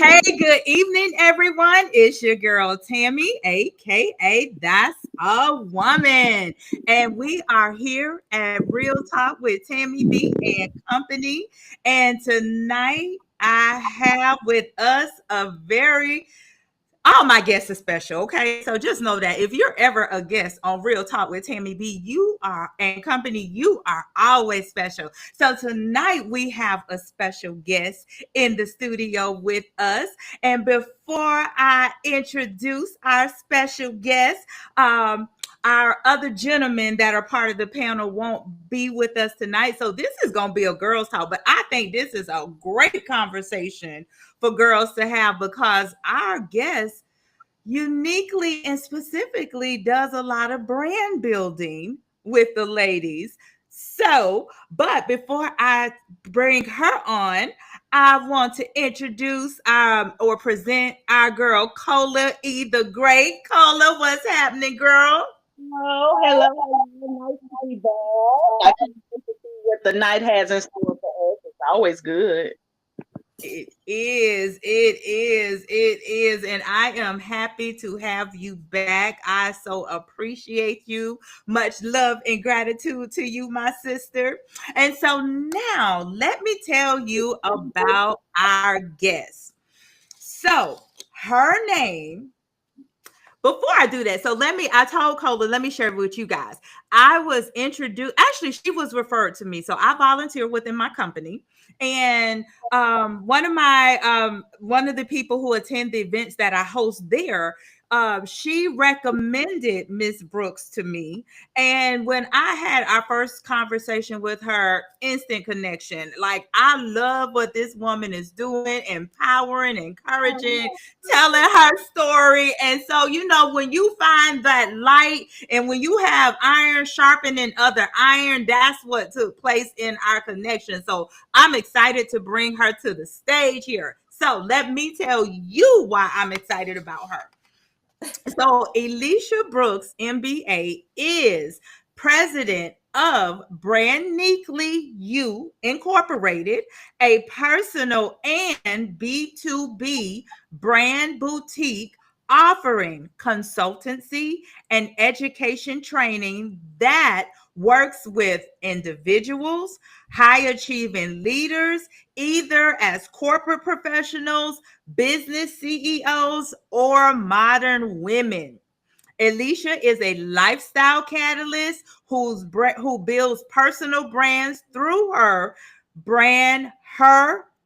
Hey, good evening, everyone. It's your girl Tammy, aka That's a Woman. And we are here at Real Talk with Tammy B and Company. And tonight I have with us a very all my guests are special, okay? So just know that if you're ever a guest on Real Talk with Tammy B, you are and company, you are always special. So tonight we have a special guest in the studio with us. And before I introduce our special guest, our other gentlemen that are part of the panel won't be with us tonight. So this is going to be a girls' talk, but I think this is a great conversation for girls to have because our guest uniquely and specifically does a lot of brand building with the ladies. So, but before I bring her on, I want to introduce or present our girl Cola E the Great. Cola, what's happening, girl? Hello. Nice to be back. I can't wait to see what the night has in store for us. It's always good. It is, and I am happy to have you back. I so appreciate you. Much love and gratitude to you, my sister. And so now let me tell you about our guest. So her name before I do that, so I told Cola, let me share with you guys. I was introduced, actually, she was referred to me. So I volunteer within my company. And one of the people who attend the events that I host there, she recommended Miss Brooks to me. And when I had our first conversation with her, instant connection. Like, I love what this woman is doing, empowering, encouraging, telling her story. And so, when you find that light and when you have iron sharpening other iron, that's what took place in our connection. So I'm excited to bring her to the stage here. So let me tell you why I'm excited about her. So Alicia Brooks, MBA, is president of Brandnicely You Incorporated, a personal and B2B brand boutique offering consultancy and education training that works with individuals, high achieving leaders, either as corporate professionals, business CEOs, or modern women. Alicia is a lifestyle catalyst who builds personal brands through her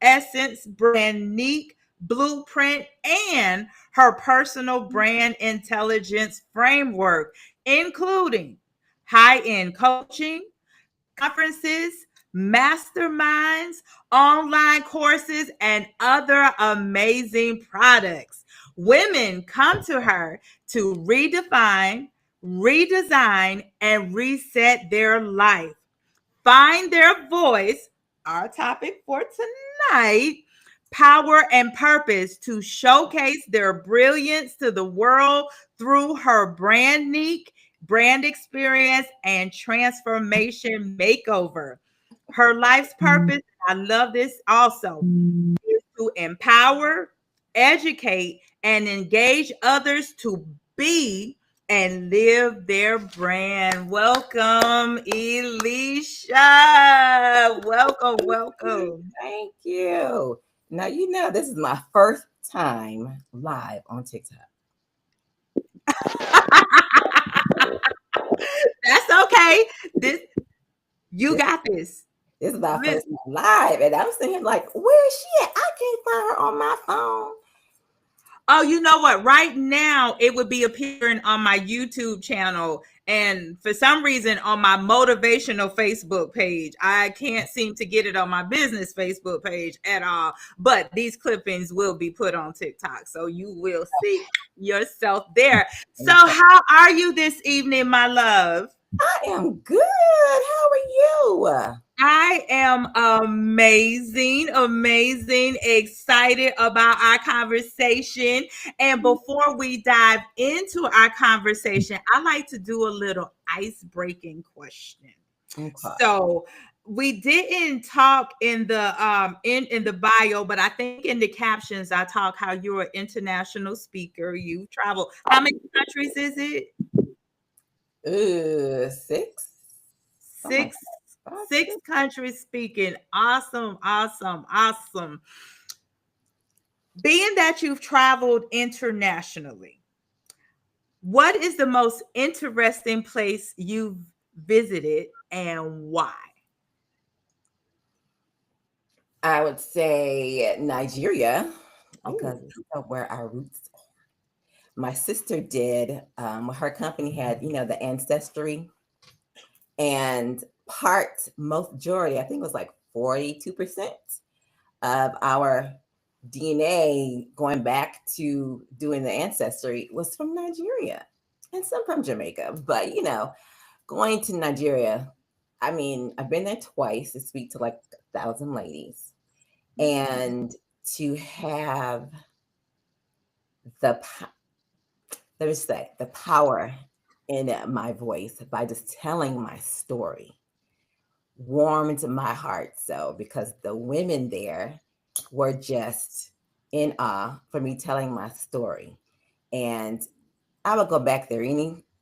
essence, Brandnique blueprint, and her personal brand intelligence framework, including high-end coaching, conferences, masterminds, online courses, and other amazing products. Women come to her to redefine, redesign, and reset their life. Find their voice, our topic for tonight, power and purpose to showcase their brilliance to the world through her brand experience and transformation makeover. Her life's purpose, I love this also, is to empower, educate, and engage others to be and live their brand. Welcome, Alicia. Welcome. Thank you. Now, this is my first time live on TikTok. That's okay. You got this. This is my first time live. And I'm sitting here like, where is she at? I can't find her on my phone. Oh, you know what? Right now, it would be appearing on my YouTube channel. And for some reason, on my motivational Facebook page, I can't seem to get it on my business Facebook page at all. But these clippings will be put on TikTok. So you will see yourself there. So how are you this evening, my love? I am good. How are you? I am amazing, excited about our conversation. And before we dive into our conversation, I like to do a little ice breaking question. Okay. So we didn't talk in the bio, but I think in the captions I talk how you're an international speaker. You travel. How many countries is it? Six. Oh my Six. God. Five, Six six. countries speaking. Awesome, awesome, awesome. Being that you've traveled internationally, what is the most interesting place you've visited and why? I would say Nigeria because Oh, of where our roots are. My sister did. Her company had, the ancestry and most majority, I think it was like 42% of our DNA going back to doing the ancestry was from Nigeria and some from Jamaica. But, going to Nigeria, I mean, I've been there twice to speak to like 1,000 ladies and to have the, let me say, the power in my voice by just telling my story warmed my heart so because the women there were just in awe for me telling my story. And I would go back there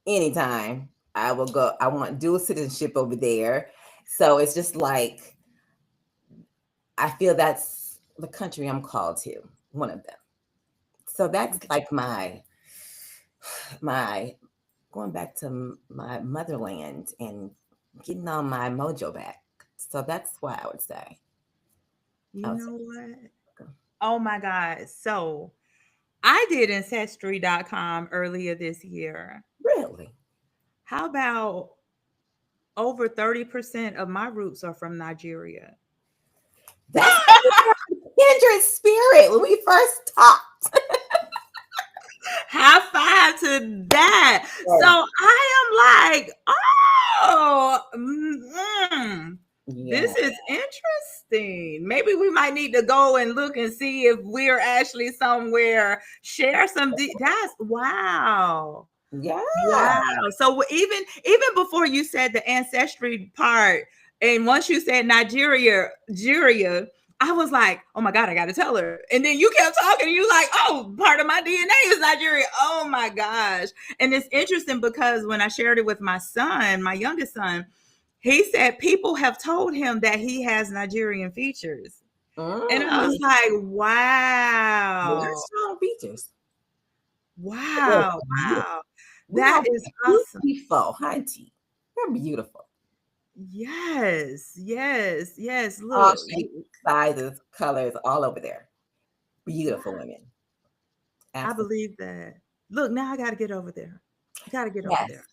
anytime. I will go. I want dual citizenship over there. So it's just like I feel that's the country I'm called to, one of them. So that's like my going back to my motherland and getting all my mojo back. So that's what I would say. you I would say. know what? Oh my God. So I did ancestry.com earlier this year. Really? How about over 30% of my roots are from Nigeria? That's kindred spirit when we first talked. High five to that. So Yes. I am like, oh, Yeah. this is interesting. Maybe we might need to go and look and see if we're actually somewhere. Share some. That's wow. Yeah. Wow. So even before you said the ancestry part, and once you said Nigeria, I was like, oh my God, I gotta tell her. And then you kept talking, and you like, oh, part of my DNA is Nigeria. Oh my gosh. And it's interesting because when I shared it with my son, my youngest son, he said people have told him that he has Nigerian features. And I was Mm. like, They are wow. strong features. They're Wow. beautiful. Wow. We That are is awesome. beautiful, hunty. They're beautiful. Yes, yes, yes. All Look, shapes, sizes, colors, all over there. Beautiful women. I Absolutely. believe that. Look, now I got to get over there. Got to get over Yes. there.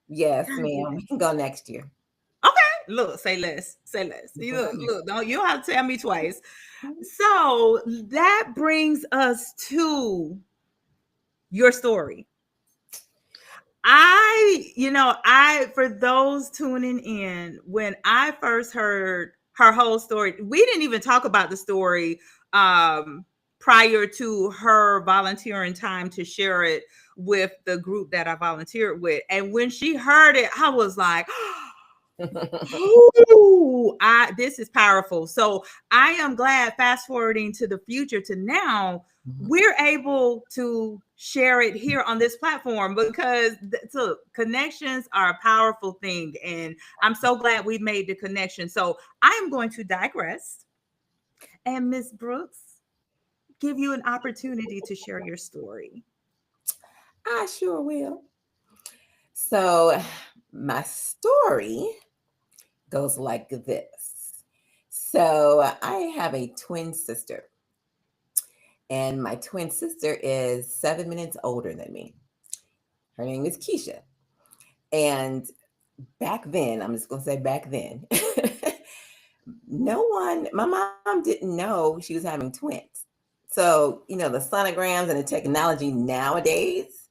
Yes, Gotta get ma'am. We can go next year. okay. Look, say less. Say less. We You can go look, next look. Don't you don't have to tell me twice. year. So that brings us to your story. For those tuning in, when I first heard her whole story, we didn't even talk about the story prior to her volunteering time to share it with the group that I volunteered with. And when she heard it, I was like, ooh, this is powerful. So I am glad, fast forwarding to the future to now, Mhm. we're able to share it here on this platform because so connections are a powerful thing. And I'm so glad we made the connection. So I am going to digress and Miss Brooks, give you an opportunity to share your story. I sure will. So, my story goes like this. So, I have a twin sister, and my twin sister is 7 minutes older than me. Her name is Keisha. And back then, I'm just going to say back then, my mom didn't know she was having twins. So, the sonograms and the technology nowadays,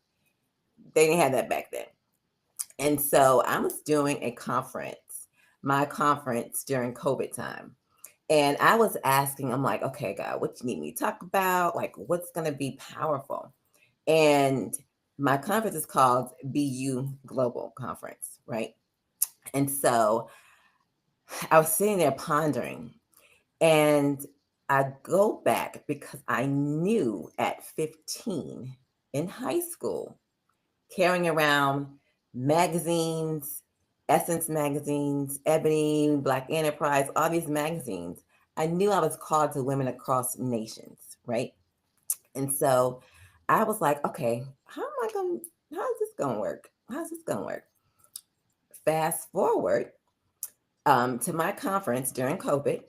they didn't have that back then. And so I was doing my conference during COVID time. And I was asking, I'm like, okay, God, what you need me to talk about? Like, what's going to be powerful? And my conference is called BU Global Conference, right? And so I was sitting there pondering, and I go back because I knew at 15 in high school, carrying around magazines, Essence magazines, Ebony, Black Enterprise, all these magazines. I knew I was called to women across nations, right? And so I was like, okay, how's this going to work? How's this going to work? Fast forward to my conference during COVID,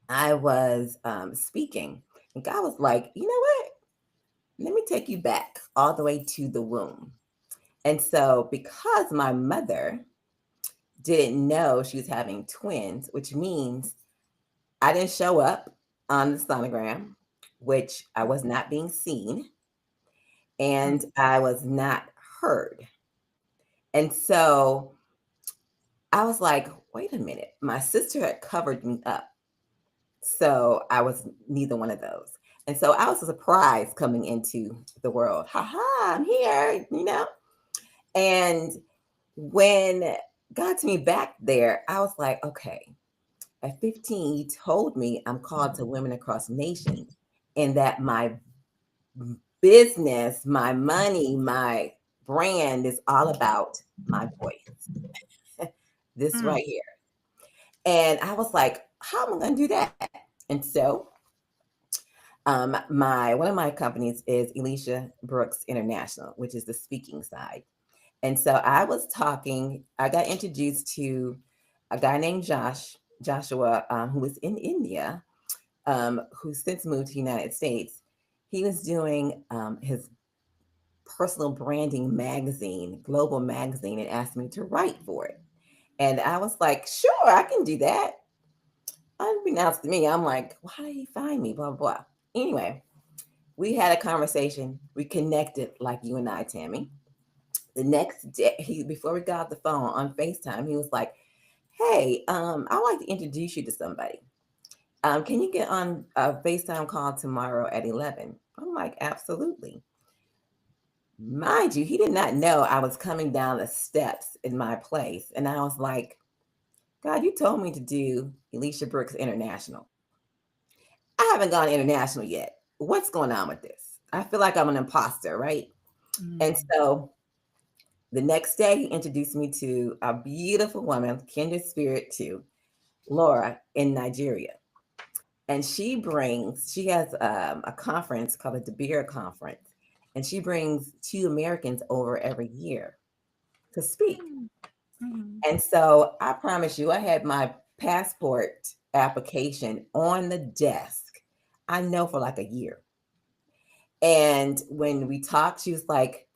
I was speaking, and God was like, you know what? Let me take you back all the way to the womb. And so, because my mother didn't know she was having twins, which means I didn't show up on the sonogram, which I was not being seen, and I was not heard. And so I was like, wait a minute. My sister had covered me up. So I was neither one of those. And so I was surprised coming into the world. Ha ha, I'm here, you know? And when God to me back there, I was like, okay, at 15, you told me I'm called to women across nations and that my business, my money, my brand is all about my voice. This right here. And I was like, how am I going to do that? And so my one of my companies is Elisha Brooks International, which is the speaking side. And so I got introduced to a guy named Joshua, who was in India, who since moved to the United States. He was doing his personal branding magazine, global magazine, and asked me to write for it. And I was like, sure, I can do that. Unbeknownst to me, I'm like, why did he find me? Blah, blah, blah. Anyway, we had a conversation. We connected like you and I, Tammy. The next day, before we got off the phone on FaceTime, he was like, hey, I'd like to introduce you to somebody. Can you get on a FaceTime call tomorrow at 11? I'm like, absolutely. Mind you, he did not know I was coming down the steps in my place. And I was like, God, you told me to do Elisha Brooks International. I haven't gone international yet. What's going on with this? I feel like I'm an imposter, right? And so the next day, he introduced me to a beautiful woman, kindred spirit too, Laura in Nigeria. And she has a conference called the DeBeer Conference. And she brings 2 Americans over every year to speak. And so I promise you, I had my passport application on the desk, I know for like a year. And when we talked, she was like,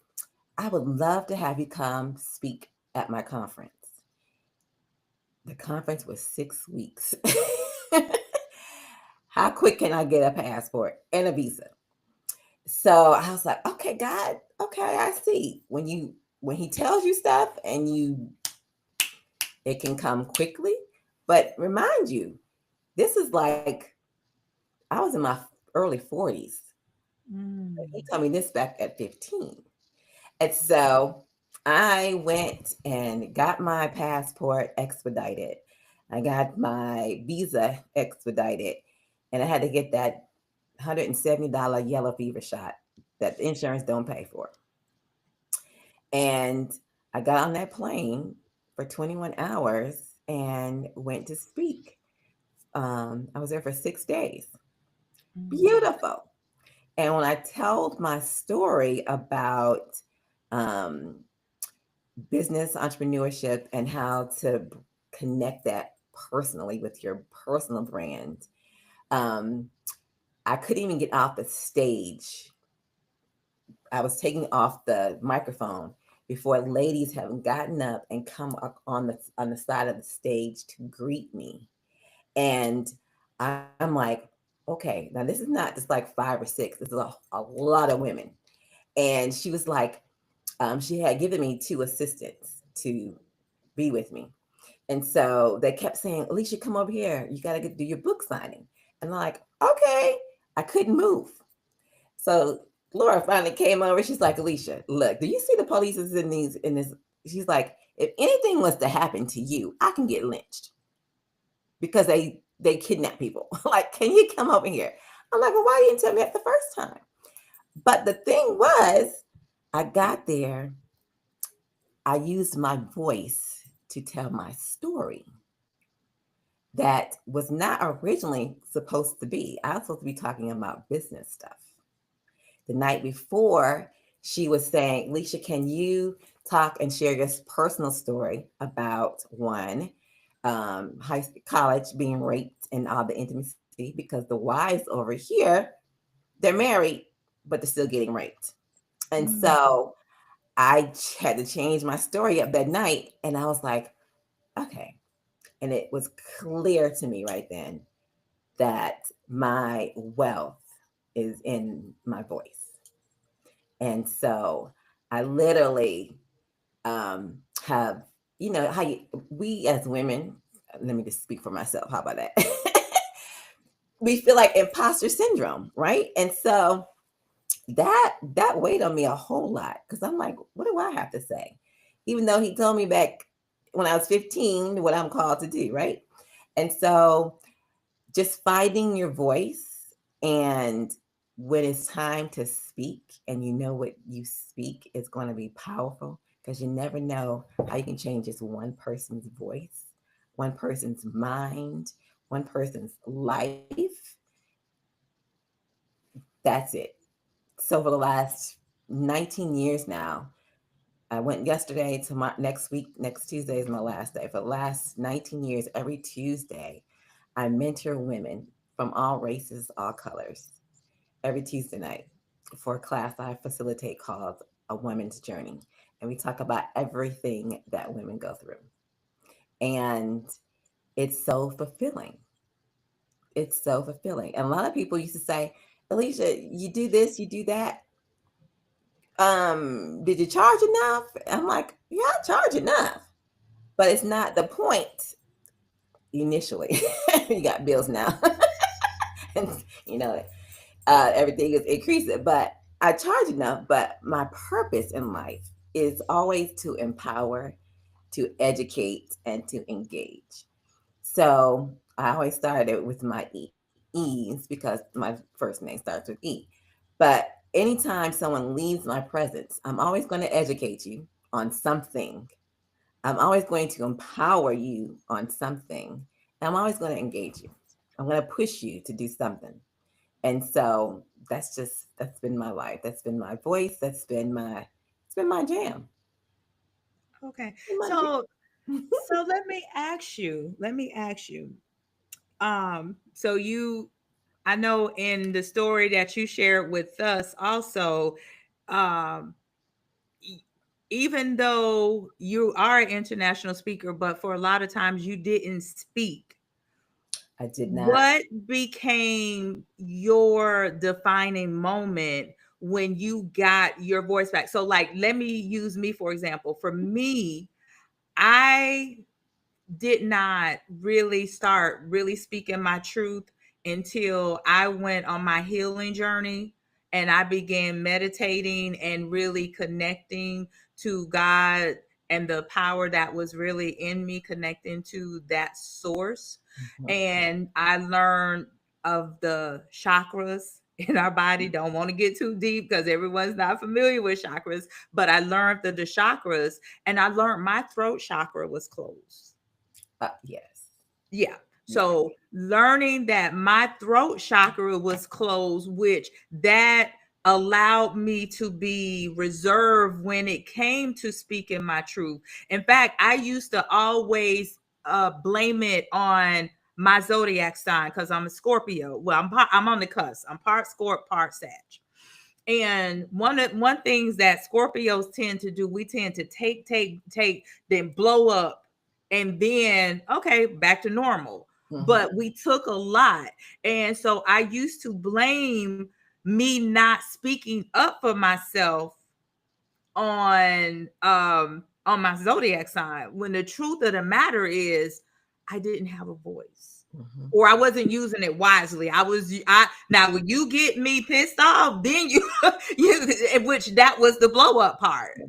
I would love to have you come speak at my conference. The conference was 6 weeks. How quick can I get a passport and a visa? So I was like, okay, God, okay, I see. When he tells you stuff and it can come quickly. But remind you, this is like I was in my early 40s. He told me this back at 15. And so I went and got my passport expedited. I got my visa expedited. And I had to get that $170 yellow fever shot that the insurance don't pay for. And I got on that plane for 21 hours and went to speak. I was there for 6 days. Beautiful. And when I told my story about business entrepreneurship and how to connect that personally with your personal brand, I couldn't even get off the stage. I was taking off the microphone before ladies have gotten up and come up on the side of the stage to greet me. And I'm like, okay, now this is not just like 5 or 6. This is a lot of women. And she was like, she had given me 2 assistants to be with me. And so they kept saying, Alicia, come over here. You got to do your book signing. And I'm like, okay. I couldn't move. So Laura finally came over. She's like, Alicia, look, do you see the police is in this? She's like, if anything was to happen to you, I can get lynched. because they kidnap people. Like, can you come over here? I'm like, well, why didn't you tell me at the first time? But the thing was, I got there, I used my voice to tell my story that was not originally supposed to be. I was supposed to be talking about business stuff. The night before, she was saying, Leisha, can you talk and share your personal story about one, college being raped and all the intimacy, because the wives over here, they're married, but they're still getting raped. And Mm. so I had to change my story up that night. And I was like, okay. And it was clear to me right then that my wealth is in my voice. And so I literally have, how we as women, let me just speak for myself. How about that? We feel like imposter syndrome, right? And so that weighed on me a whole lot, because I'm like, what do I have to say? Even though he told me back when I was 15 what I'm called to do, right? And so just finding your voice, and when it's time to speak and you know what you speak is going to be powerful, because you never know how you can change just one person's voice, one person's mind, one person's life. That's it. So for the last 19 years now, I went yesterday to my next week, next Tuesday is my last day. For the last 19 years, every Tuesday, I mentor women from all races, all colors, every Tuesday night for a class I facilitate called A Woman's Journey. And we talk about everything that women go through. And it's so fulfilling. It's so fulfilling. And a lot of people used to say, Alicia, you do this, you do that. Did you charge enough? I'm like, yeah, I charge enough. But it's not the point initially. You got bills now. And everything is increasing, but I charge enough. But my purpose in life is always to empower, to educate, and to engage. So I always started with my E's, because my first name starts with E. But anytime someone leaves my presence, I'm always going to educate you on something. I'm always going to empower you on something. And I'm always going to engage you. I'm going to push you to do something. And so that's been my life. That's been my voice. It's been my jam. Okay. It's been my So jam. so let me ask you. So I know in the story that you shared with us also, um, e- even though you are an international speaker, but for a lot of times you didn't speak. I did not. What became your defining moment when you got your voice back? So, like, let me use me for example. For me, I did not really start really speaking my truth until I went on my healing journey and I began meditating and really connecting to God and the power that was really in me, connecting to that source. Mhm. And I learned of the chakras in our body. Don't want to get too deep because everyone's not familiar with chakras, but I learned that the chakras, and I learned my throat chakra was closed. Yes. Yeah. Yeah. So learning that my throat chakra was closed, which that allowed me to be reserved when it came to speaking my truth. In fact, I used to always blame it on my zodiac sign because I'm a Scorpio. Well, I'm on the cusp. I'm part Scorp, part Sag. And one things that Scorpios tend to do, we tend to take, then blow up, and then okay, back to normal. Mhm. But we took a lot, and so I used to blame me not speaking up for myself on my zodiac sign, when the truth of the matter is I didn't have a voice, Mhm. or I wasn't using it wisely. I now when you get me pissed off, then you which that was the blow up part. Yeah.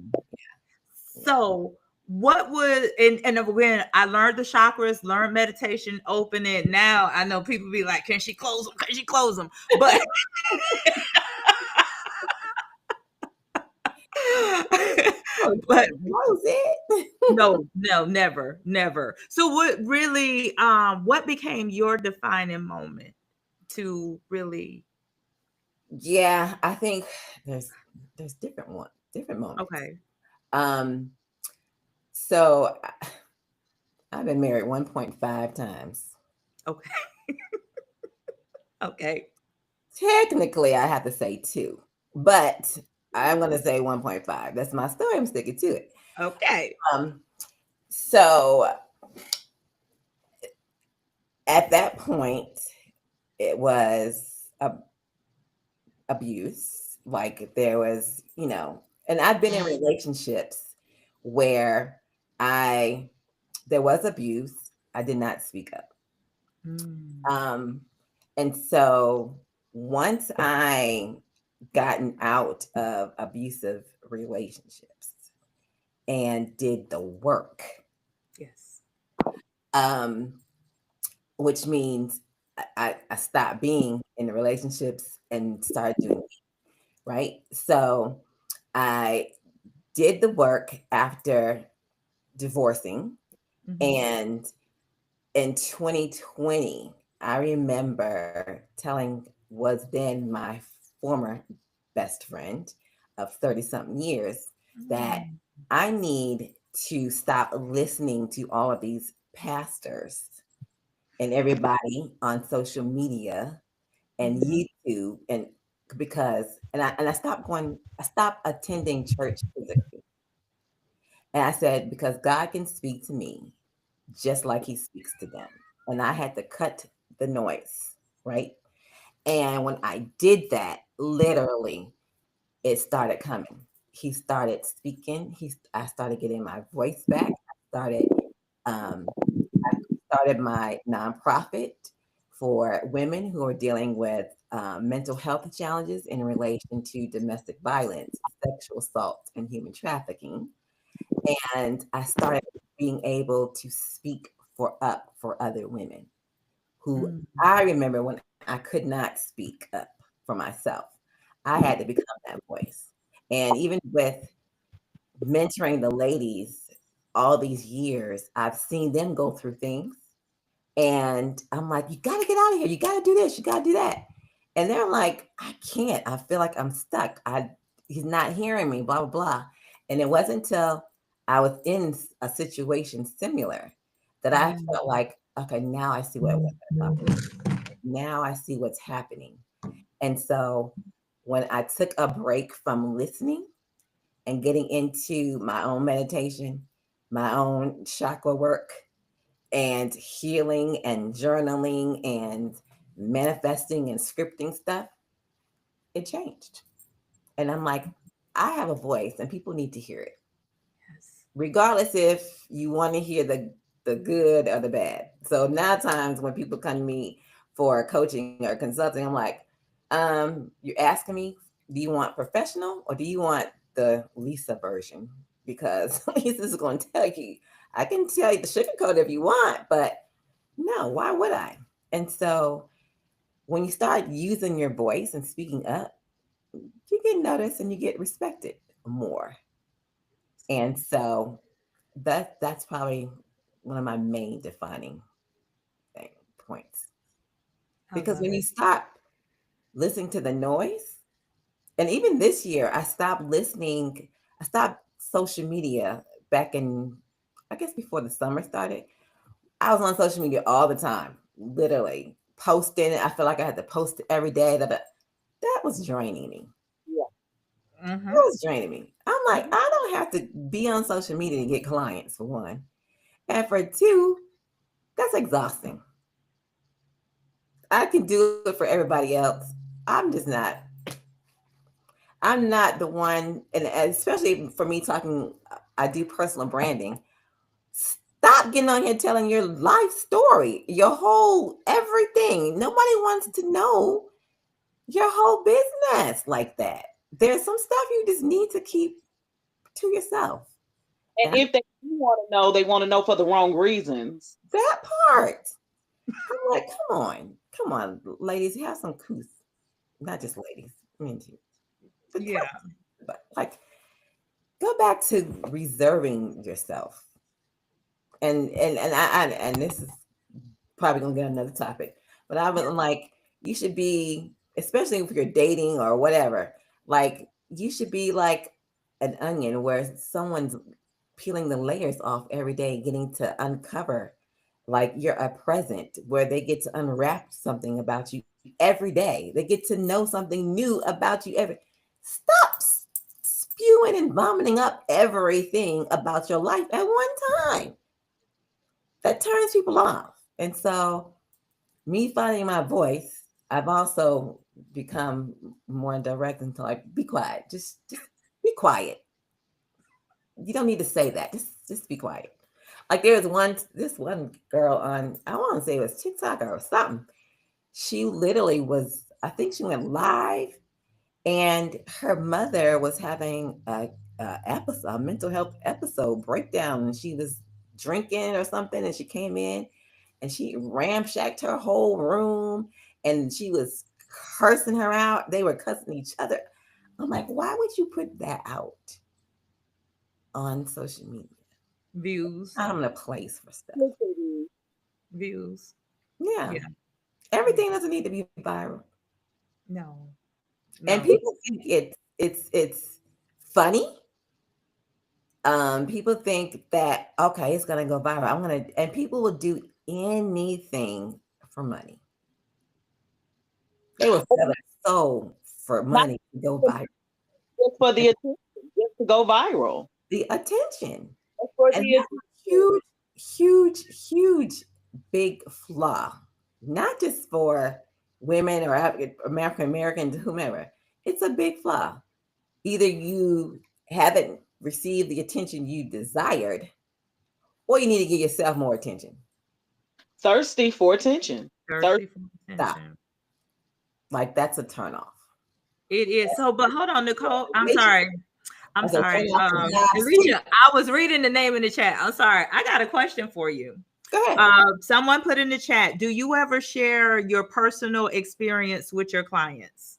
So what would and again, I learned the chakras, learned meditation, open it. Now I know people be like, can she close them? Can she close them? But Oh, but close it. no, no, never, never. So what really what became your defining moment to really Yeah, I think there's different moments. okay. Um, so I've been married 1.5 times. Okay. Okay. Technically, I have to say two, but I'm going to say 1.5. That's my story. I'm sticking to it. Okay. Um, so at that point, it was abuse. Like there was, and I've been in relationships where I there was abuse. I did not speak up. Mm. Um, and so once I gotten out of abusive relationships and did the work, Yes. um, which means I stopped being in the relationships and started doing it, right? So I did the work after divorcing. Mhm. And in 2020, I remember telling was then my former best friend of 30 something years that Mm. I need to stop listening to all of these pastors and everybody on social media and Mhm. YouTube and because and I I stopped attending church physically. And I said, because God can speak to me just like he speaks to them. And I had to cut the noise, right? And when I did that, literally, it started coming. He started speaking. I started getting my voice back. Um, I started my nonprofit for women who are dealing with mental health challenges in relation to domestic violence, sexual assault, and human trafficking. And I started being able to speak for other women who Mm. I remember when I could not speak up for myself. I had to become that voice. And even with mentoring the ladies all these years, I've seen them go through things. And I'm like, you got to get out of here. You got to do this. You got to do that. And they're like, I can't. I feel like I'm stuck. He's not hearing me, blah, blah, blah. And it wasn't until I was in a situation similar that I Mm. felt like, okay, now I see what we're talking about. Now I see what's happening. And so when I took a break from listening and getting into my own meditation, my own chakra work, and healing and journaling and manifesting and scripting stuff, it changed. And I'm like, I have a voice and people need to hear it, Yes. regardless if you want to hear the good or the bad. So now times when people come to me for coaching or consulting, I'm like, you're asking me, do you want professional or do you want the Lisa version? Because Lisa's going to tell you, I can tell you the sugarcoat if you want, but no, why would I? And so when you start using your voice and speaking up, you get noticed and you get respected more. And so that's probably one of my main defining points. I Because love when you it. stop listening to the noise, and even this year, I stopped social media back in, I guess before the summer started. I was on social media all the time, literally posting. I feel like I had to post every day. That was draining me. Yeah. It Mhm. was draining me. I'm like, I don't have to be on social media to get clients for one. And for two, that's exhausting. I can do it for everybody else. I'm just not. I'm not the one, and especially for me talking, I do personal branding. Stop getting on here telling your life story, your whole everything. Nobody wants to know your whole business like that. There's some stuff you just need to keep to yourself. And if they do want to know, they want to know for the wrong reasons. That part. I'm like, come on, ladies, have some couth. Not just ladies. I mean, too. Yeah. But like, go back to reserving yourself. And this is probably gonna get another topic, but I was like, you should be, especially if you're dating or whatever, like you should be like an onion where someone's peeling the layers off every day, getting to uncover, like you're a present where they get to unwrap something about you every day. They get to know something new about you every. Stop spewing and vomiting up everything about your life at one time. That turns people off. And so, me finding my voice, I've also become more direct into like, be quiet. Just be quiet. You don't need to say that. Just be quiet. Like there was this one girl on, I want to say it was TikTok or something. She literally was, I think she went live, and her mother was having a mental health episode breakdown, and she was drinking or something, and she came in and she ramshacked her whole room, and she was cursing her out. They were cussing each other. I'm like, why would you put that out on social media? Views. I'm in a place for stuff. Views. Yeah. Yeah. Everything doesn't need to be viral. No. And No. people think it's funny. People think that okay, it's gonna go viral. And people will do anything for money. They will sell their soul for Not money to go viral. just for the attention, just to go viral. The attention. Just for And the that's attention. a huge, huge, big flaw. Not just for women or African Americans, whomever. It's a big flaw. Either you haven't received the attention you desired, or you need to give yourself more attention. Thirsty for attention. Thirsty for Stop. attention. Like that's a turn off. It is. So, but hold on, Nicole. I'm Wait, sorry. I'm I said, sorry. turn off the last Alicia, I was reading the name in the chat. I'm sorry. I got a question for you. Go ahead. Someone put in the chat, do you ever share your personal experience with your clients?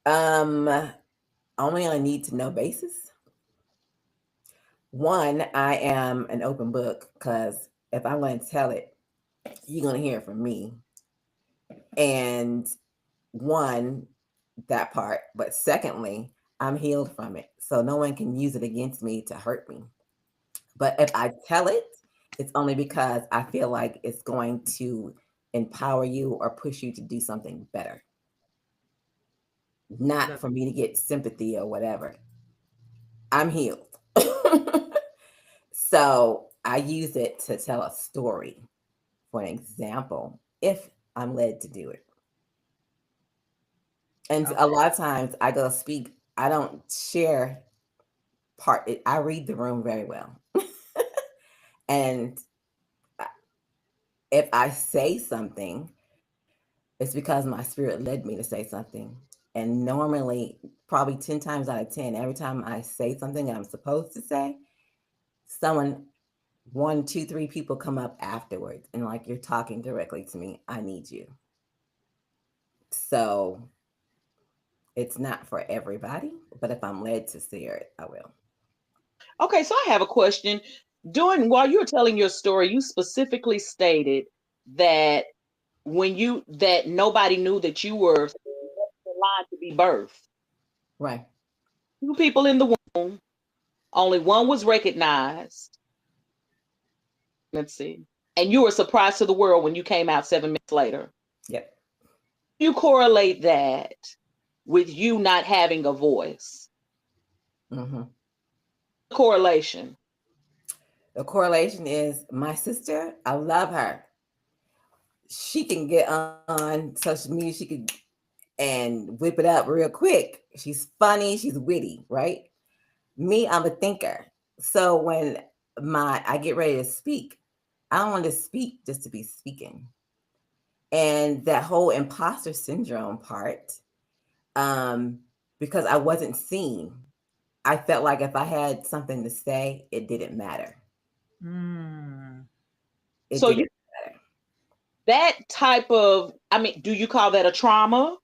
Only on a need to know basis. One, I am an open book because if I'm going to tell it, you're going to hear it from me. And one, that part. But secondly, I'm healed from it. So no one can use it against me to hurt me. But if I tell it, it's only because I feel like it's going to empower you or push you to do something better. Not for me to get sympathy or whatever. I'm healed. So I use it to tell a story, for an example, if I'm led to do it. And a lot of times I go speak, I don't share part. I read the room very well. And if I say something, it's because my spirit led me to say something. And normally, probably 10 times out of 10, every time I say something I'm supposed to say, someone, 1, 2, 3 people come up afterwards and like, you're talking directly to me. I need you. So it's not for everybody, but if I'm led to share it, I will. Okay, so I have a question. While you were telling your story, you specifically stated that that nobody knew that you were the line to be birthed. Right. 2 people in the womb, only one was recognized. Let's see. And you were surprised to the world when you came out 7 minutes later. Yep. You correlate that with you not having a voice. Mm-hmm. Correlation. The correlation is my sister. I love her. She can get on social media. She could and whip it up real quick. She's funny. She's witty, right? Me, I'm a thinker. So when I get ready to speak, I don't want to speak just to be speaking. And that whole imposter syndrome part, because I wasn't seen. I felt like if I had something to say, it didn't matter. Mm. It So you didn't matter. that type of, I mean, do you call that a trauma?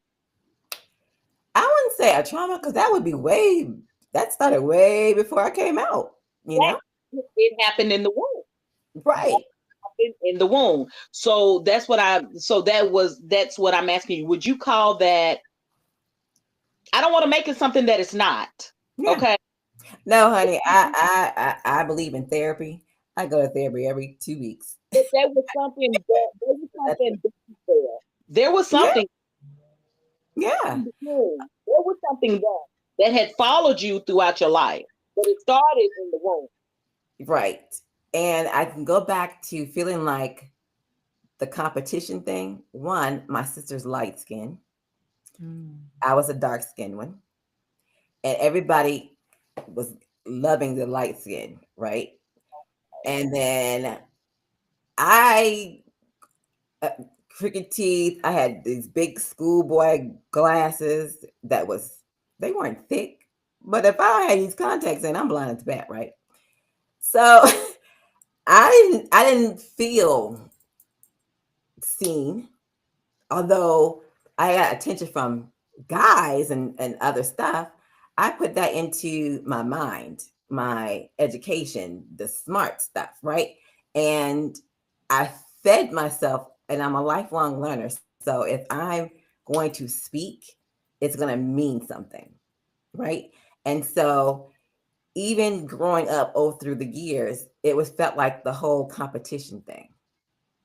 I wouldn't say a trauma because that would be that started way before I came out, you That know? it happened in the womb. That Right. happened in the womb. So that's what I'm asking you. Would you call that, I don't want to make it something that it's not. Yeah. Okay. No, honey, I believe in therapy. I go to therapy every 2 weeks. But there was something there. There was Yeah, something yeah, in the womb. There was something there that had followed you throughout your life. But it started in the womb. right. And I can go back to feeling like the competition thing. One, my sister's light skin. Mm. I was a dark skinned one. And everybody was loving the light skin, right? And then I, uh, crooked teeth. I had these big schoolboy glasses they weren't thick. But if I had these contacts in, I'm blind as a bat, right? So I didn't feel seen, although I got attention from guys and other stuff. I put that into my mind, my education, the smart stuff, right? And I fed myself, and I'm a lifelong learner. So if I'm going to speak, it's going to mean something, right? And so even growing up through the years, it was felt like the whole competition thing.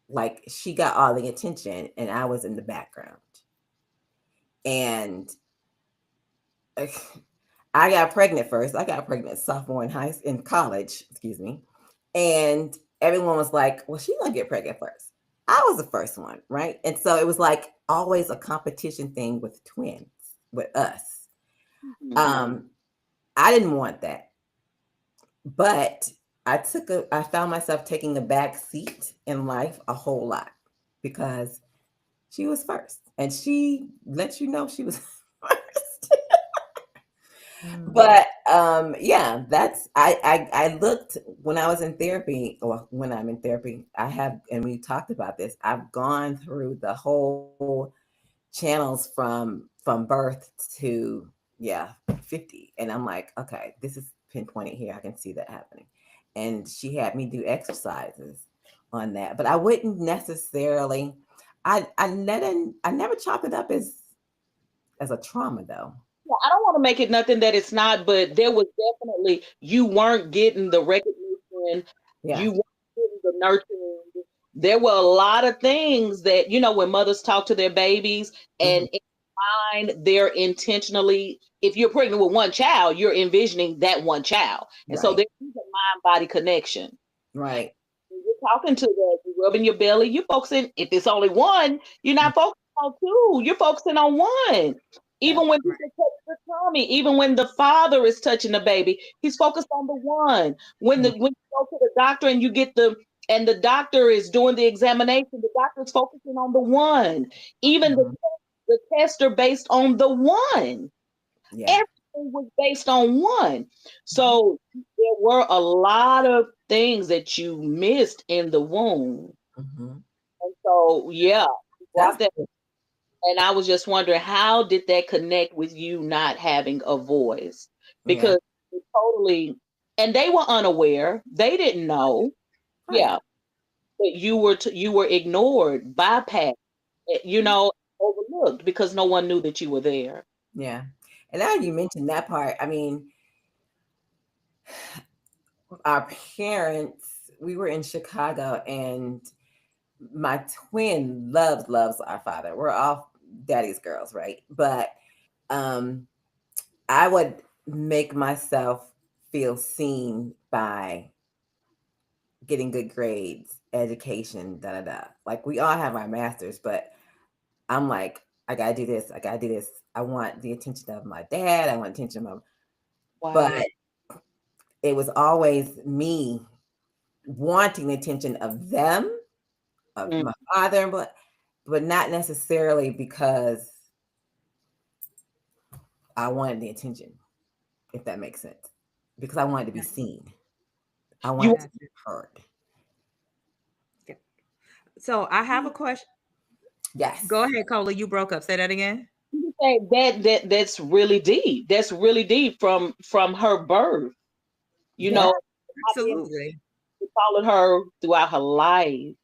Like she got all the attention and I was in the background. And uh, I got pregnant first. I got pregnant sophomore in college, excuse me. And everyone was like, "Well, she's gonna get pregnant first." I was the first one, right? And so it was like always a competition thing with twins, with us. Mhm. Um, I didn't want that. But I found myself taking a back seat in life a whole lot because she was first and she let you know she was first. Mm. But yeah, that's I looked when I was in therapy, or when I'm in therapy, I have, and we talked about this, I've gone through the whole channels from birth to, yeah, 50, and I'm like, okay, this is pinpointed here, I can see that happening. And she had me do exercises on that, but I wouldn't necessarily, I never chalk it up as a trauma though. Yeah, I don't want to make it nothing that it's not, but there was definitely, you weren't getting the recognition, Yeah. you weren't getting the nurturing. There were a lot of things that, when mothers talk to their babies, Hmm. and in mind, they're intentionally, if you're pregnant with one child, you're envisioning that one child. And so Right. there is a mind body connection. Right. When you're talking to that, you're rubbing your belly, you're focusing, if it's only one, you're not focusing on two, you're focusing on one. That's Even when right. people touch the tummy, even when the father is touching the baby, he's focused on the one. When you go to the doctor and the doctor is doing the examination, the doctor is focusing on the one. Even Mhm. the tests are based on the one. Yeah. Everything was based on one. Mhm. So there were a lot of things that you missed in the womb. Mhm. And so, yeah, you That's brought that. And I was just wondering, how did that connect with you not having a voice? yeah. Because it totally, and they were unaware. They didn't know. Right. Yeah, but you were ignored, bypassed, overlooked because no one knew that you were there. Yeah. And now you mentioned that part. I mean, our parents, we were in Chicago and my twin loves our father. We're all daddy's girls, right? But um I would make myself feel seen by getting good grades, education, da da da. Like we all have our masters, but I'm like, I gotta do this, I gotta do this. I want the attention of my dad, I want attention of my, Wow. but it was always me wanting the attention of them, of Mm. my father, but not necessarily because I wanted the attention, if that makes sense. because I wanted to be seen. I You wanted to be Gotcha. heard. Yeah. So I have a question. Go Yes. ahead, Cola. You broke up. Say that again. say that's really deep. That's really deep from her birth. You Yeah. know, I've been Absolutely. following her throughout her life.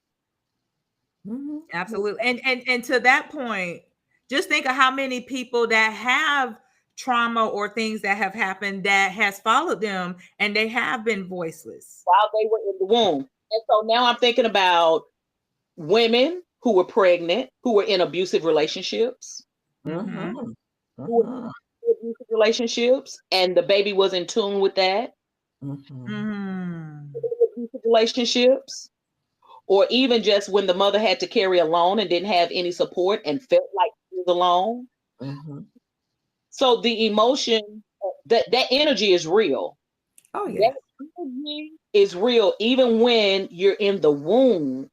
Hmm. Absolutely. And to that point, just think of how many people that have trauma or things that have happened that has followed them and they have been voiceless. While they were in the womb. And so now I'm thinking about women who were pregnant, who were in abusive relationships, Hmm. Hmm. who were Hmm. in abusive relationships, and the baby was in tune with that. Hmm. Hmm. Abusive relationships, or even just when the mother had to carry alone and didn't have any support and felt like she was alone. Hmm. So the emotion, that energy is real. Oh That yeah. energy is real, even when you're in the womb.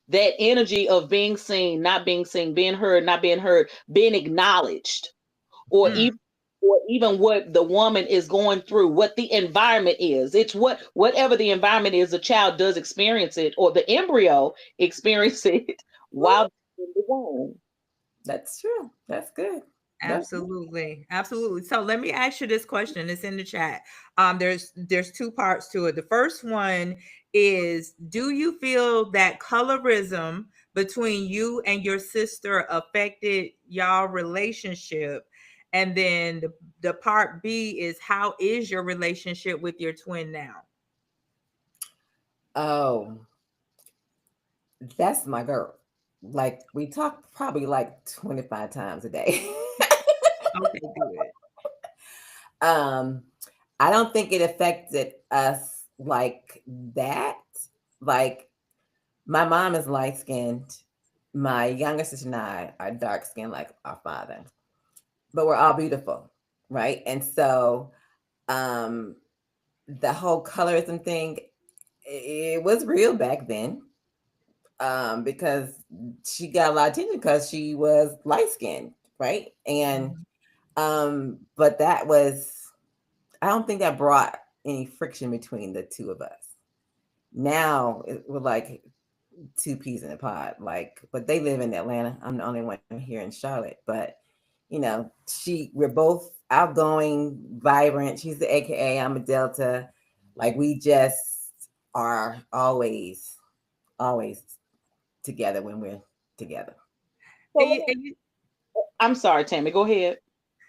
That energy of being seen, being heard, not being heard, being acknowledged, or Mm. even what the woman is going through, what the environment is. It's whatever the environment is, the child does experience it, or the embryo experience it while in the womb. That's true. That's good. That's Absolutely. Absolutely. So let me ask you this question. It's in the chat. There's two parts to it. The first one is, do you feel that colorism between you and your sister affected y'all relationship? And then the part B is, how is your relationship with your twin now? oh, that's my girl. Like we talk probably like 25 times a day. Okay, good. um, I don't think it affected us like that. Like my mom is light skinned. My younger sister and I are dark skinned like our father. But we're all beautiful, right? And so um the whole colorism thing, it was real back then, because she got a lot of attention because she was light skinned, right? And Mhm. but that was, I don't think that brought any friction between the two of us. Now we're like two peas in a pod, like, but they live in Atlanta. I'm the only one here in Charlotte, but we're both outgoing, vibrant. She's the AKA, I'm a Delta. Like we just are always together when we're together. So And let you, me, and you, I'm sorry, Tammy, go ahead.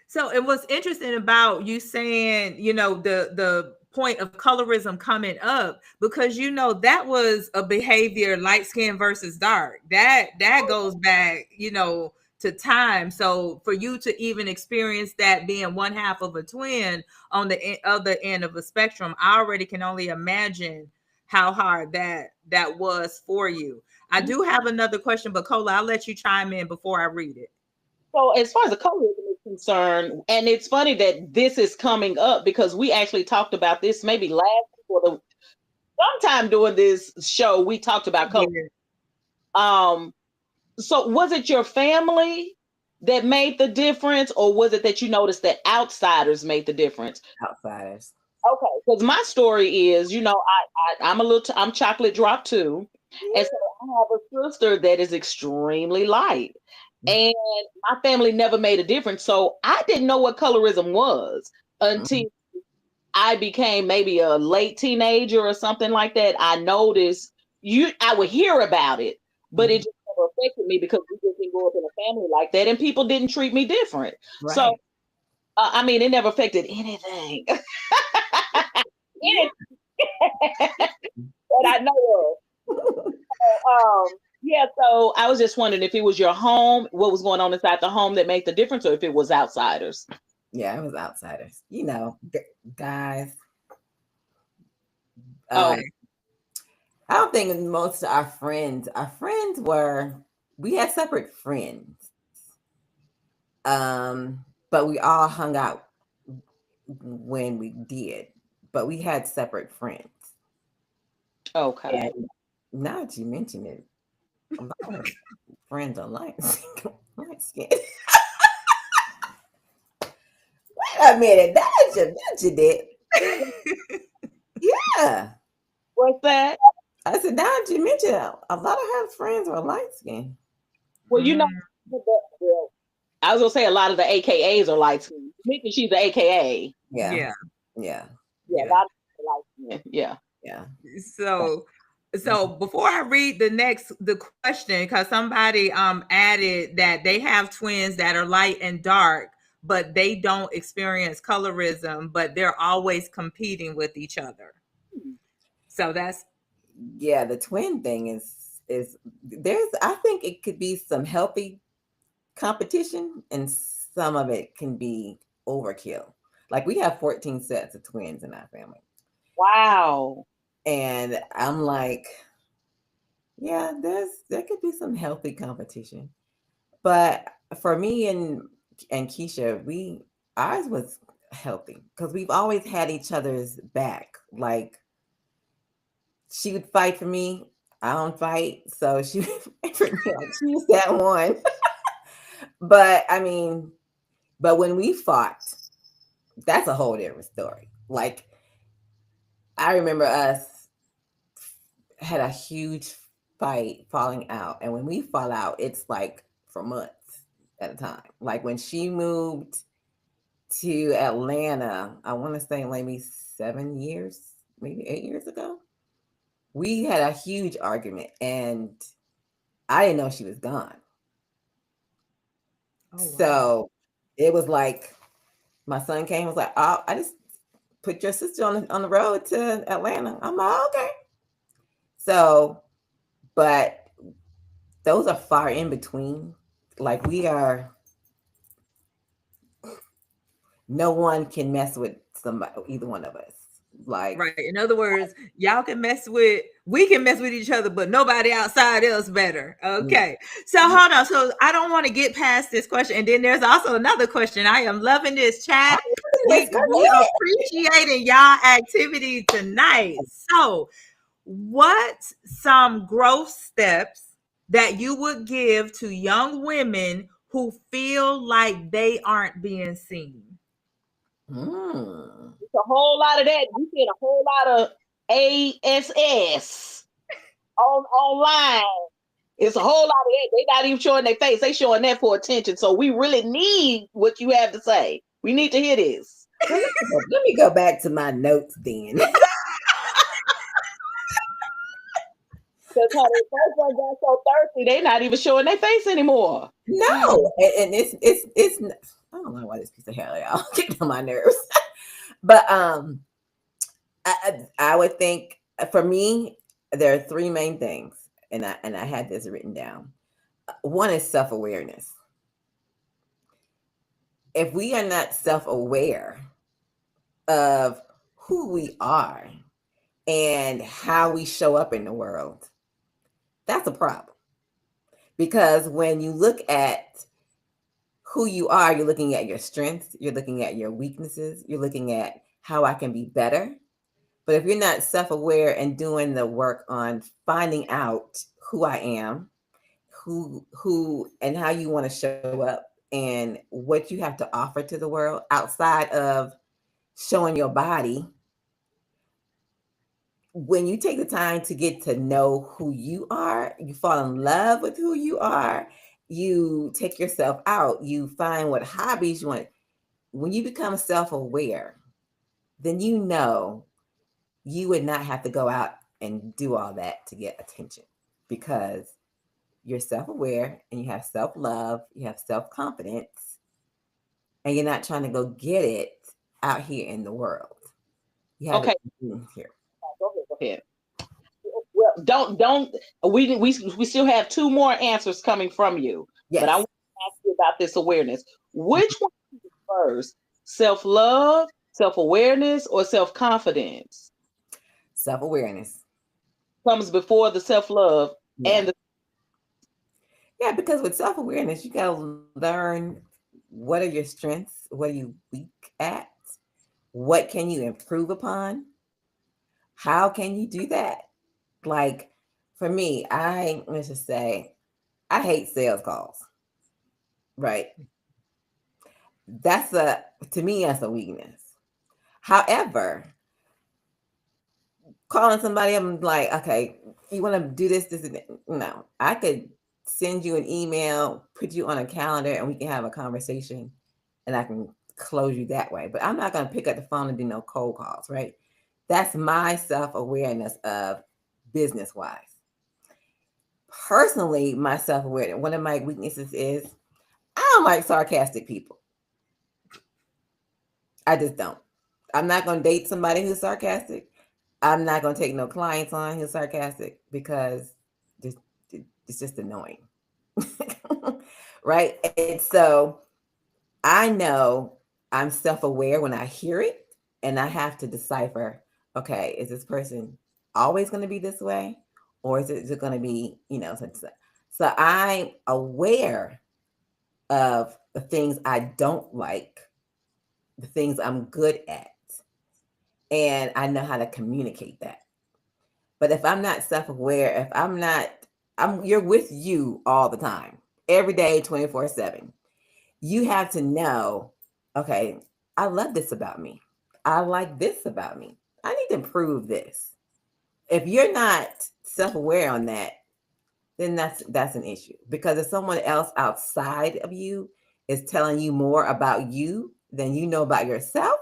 So it was interesting about you saying, the point of colorism coming up, because that was a behavior, light skin versus dark. That goes back, to time. So for you to even experience that being one half of a twin on the other end of a spectrum, I already can only imagine how hard that was for you. I do have another question, but Cola, I'll let you chime in before I read it. So as far as the colorism is concerned, and it's funny that this is coming up because we actually talked about this maybe last week or sometime during this show. We talked about color. Yeah. Um, so was it your family that made the difference, or was it that you noticed that outsiders made the difference? Outsiders. Okay, because my story is, I'm I'm chocolate drop too, and so I have a sister that is extremely light, Yeah. and my family never made a difference. So I didn't know what colorism was until Mhm. I became maybe a late teenager or something like that. I noticed I would hear about it, but it Mhm. just never affected me because we just didn't grow up in a family like that, and people didn't treat me different. So Right. I mean, it never affected anything. Yeah. Anything that I know of. Yeah, so I was just wondering if it was your home, what was going on inside the home that made the difference, or if it was outsiders. Yeah, it was outsiders. Guys. Oh, Um, I don't think most of our friends we had separate friends. But we all hung out when we did. But we had separate friends. okay. And now that you mention it, a lot of her friends are light skin. Wait a minute, that you mentioned it. Yeah. What's that? I said, now that you mention it, a lot of her friends are light skinned. Well, Mm, well, I was gonna say a lot of the AKAs are light skinned. Nikki, she's an AKA. Yeah. yeah, Yeah. Yeah, a yeah. lot of people are light skinned. Yeah. Yeah. So so Mhm. before I read the question, because somebody added that they have twins that are light and dark, but they don't experience colorism, but they're always competing with each other. So that's Yeah, the twin thing is there's I think it could be some healthy competition and some of it can be overkill. Like we have 14 sets of twins in our family. Wow. And I'm like, yeah, there could be some healthy competition. But for me and Keisha, we ours was healthy because we've always had each other's back. Like she would fight for me. I don't fight, so she would fight for me. Like she's that one. But I mean, but when we fought, that's a whole different story. Like I remember us had a huge fight falling out, and when we fall out, it's like for months at a time. Like when she moved to Atlanta, I want to say maybe 7 years, maybe 8 years ago. We had a huge argument, and I didn't know she was gone. oh wow. So it was like my son came, was like, "Oh, I just put your sister on the road to Atlanta." I'm like, "Okay." So, but those are far in between. Like we are, no one can mess with somebody, either one of us. Like, Right. In other words, y'all can mess with we can mess with each other, but nobody outside else better. mm, Okay. So yeah. hold on. So I don't want to get past this question. And then there's also another question. I am loving this chat. Yes, go We ahead. appreciating y'all activity tonight. So what's some growth steps that you would give to young women who feel like they aren't being seen? Mm. It's a whole lot of that. You said a whole lot of ASS online. It's a whole lot of that. They not even showing their face. They showing that for attention. So we really need what you have to say. We need to hear this. Let me go back to my notes then. Because honey, folks done got so thirsty, they not even showing their face anymore. No, and it's I don't know why this piece of hell y'all getting on my nerves. But I would think for me there are three main things, and I had this written down. One is self awareness. If we are not self aware of who we are and how we show up in the world, that's a problem. Because when you look at who you are, you're looking at your strengths, you're looking at your weaknesses, you're looking at how I can be better. But if you're not self aware and doing the work on finding out who I am, and how you want to show up and what you have to offer to the world outside of showing your body, when you take the time to get to know who you are, you fall in love with who you are, you take yourself out, you find what hobbies you want. When you become self aware, then you know you would not have to go out and do all that to get attention because you're self aware and you have self love, you have self confidence, and you're not trying to go get it out here in the world. You have Okay, it here. go ahead. Go ahead. Well, don't we still have two more answers coming from you, but I Yes, want to ask you about this awareness. Which one is first? Self love, self awareness, or self confidence self awareness. comes before the self love Yeah. and the Yeah, because with self awareness, you got to learn what are your strengths, what are you weak at, what can you improve upon, how can you do that? Like for me, let's just say, I hate sales calls, right? That's a, to me, that's a weakness. However, calling somebody, I'm like, okay, you want to do this, and that. No, I could send you an email, put you on a calendar, and we can have a conversation, and I can close you that way. But I'm not going to pick up the phone and do no cold calls, right? That's my self awareness of business wise. Personally, my self awareness, one of my weaknesses is I don't like sarcastic people. I just don't. I'm not going to date somebody who's sarcastic. I'm not going to take no clients on who's sarcastic because it's, it's just annoying. Right? And so I know I'm self aware when I hear it, and I have to decipher, okay, is this person always going to be this way? Or is it going to be, so I'm aware of the things I don't like, the things I'm good at, and I know how to communicate that. But if I'm not self-aware, if I'm not, you're with you all the time, every day, 24/7. You have to know, okay, I love this about me. I like this about me. I need to improve this. If you're not self-aware on that, then that's an issue. Because if someone else outside of you is telling you more about you than you know about yourself,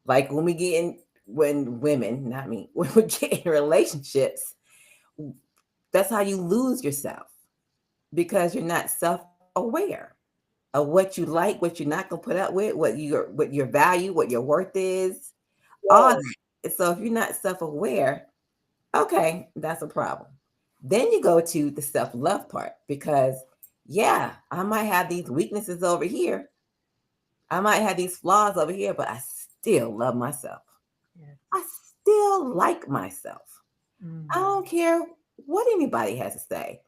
like when women, not me, when we get in relationships, that's how you lose yourself because you're not self-aware of what you like, what you're not gonna put up with, what your value, what your worth is, all Yes. that. So if you're not self-aware, okay, that's a problem. Then you go to the self-love part because yeah, I might have these weaknesses over here. I might have these flaws over here, but I still love myself. Yes. I still like myself. I Mm. don't care what anybody has to say.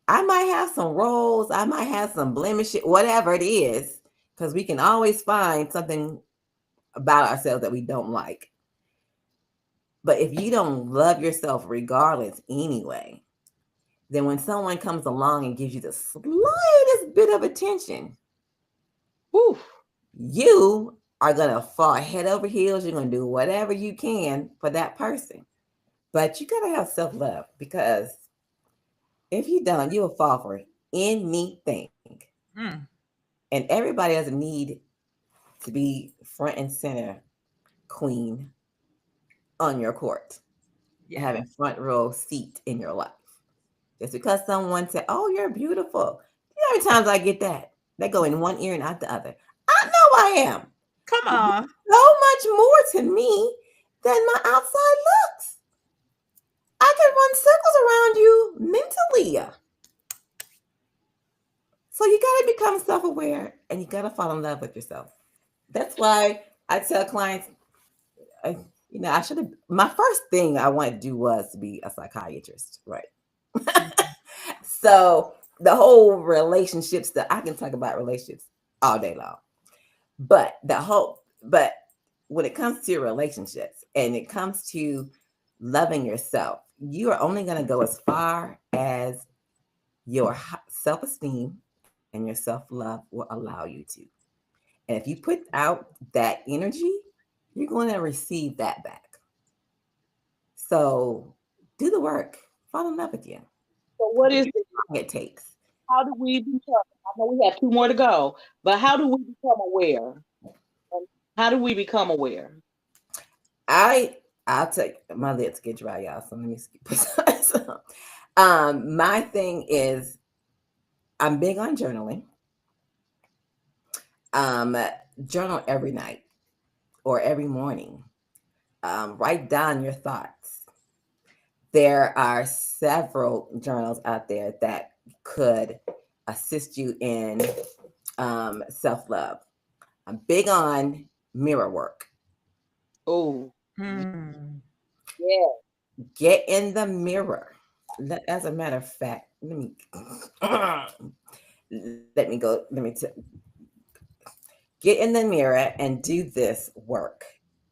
I might have some roles, I might have some blemishes, whatever it is, because we can always find something about ourselves that we don't like. But if you don't love yourself regardless anyway, then when someone comes along and gives you the slightest bit of attention, Whew. you are going to fall head over heels. You're going to do whatever you can for that person. But you got to have self love because if you don't, you'll fall for anything. Mm. And everybody doesn't need to be front and center queen on your court, Yeah. having front row seat in your life. Just because someone said, "Oh, you're beautiful." You know how many times I get that? They go in one ear and out the other. I know I am. Come But on. there's so much more to me than my outside looks. I can run circles around you mentally. So you got to become self aware and you got to fall in love with yourself. That's why I tell clients, I, I should have. My first thing I wanted to do was to be a psychiatrist, right? So the whole relationships that I can talk about relationships all day long, but when it comes to relationships and it comes to loving yourself, you are only going to go as far as your self esteem and your self love will allow you to. And if you put out that energy, you're going to receive that back. So do the work. Fall in love with you. So what is However the long it takes. how do we become? I know we have two more to go, but how do we become aware? And how do we become aware? I I'll take my lips get dry, y'all. So let me put some. My thing is I'm big on journaling. Um, Journal every night or every morning. Write down your thoughts. There are several journals out there that could assist you in self love. I'm big on mirror work. Oh, Mm. yeah. Get in the mirror. As a matter of fact, let me go. Get in the mirror and do this work.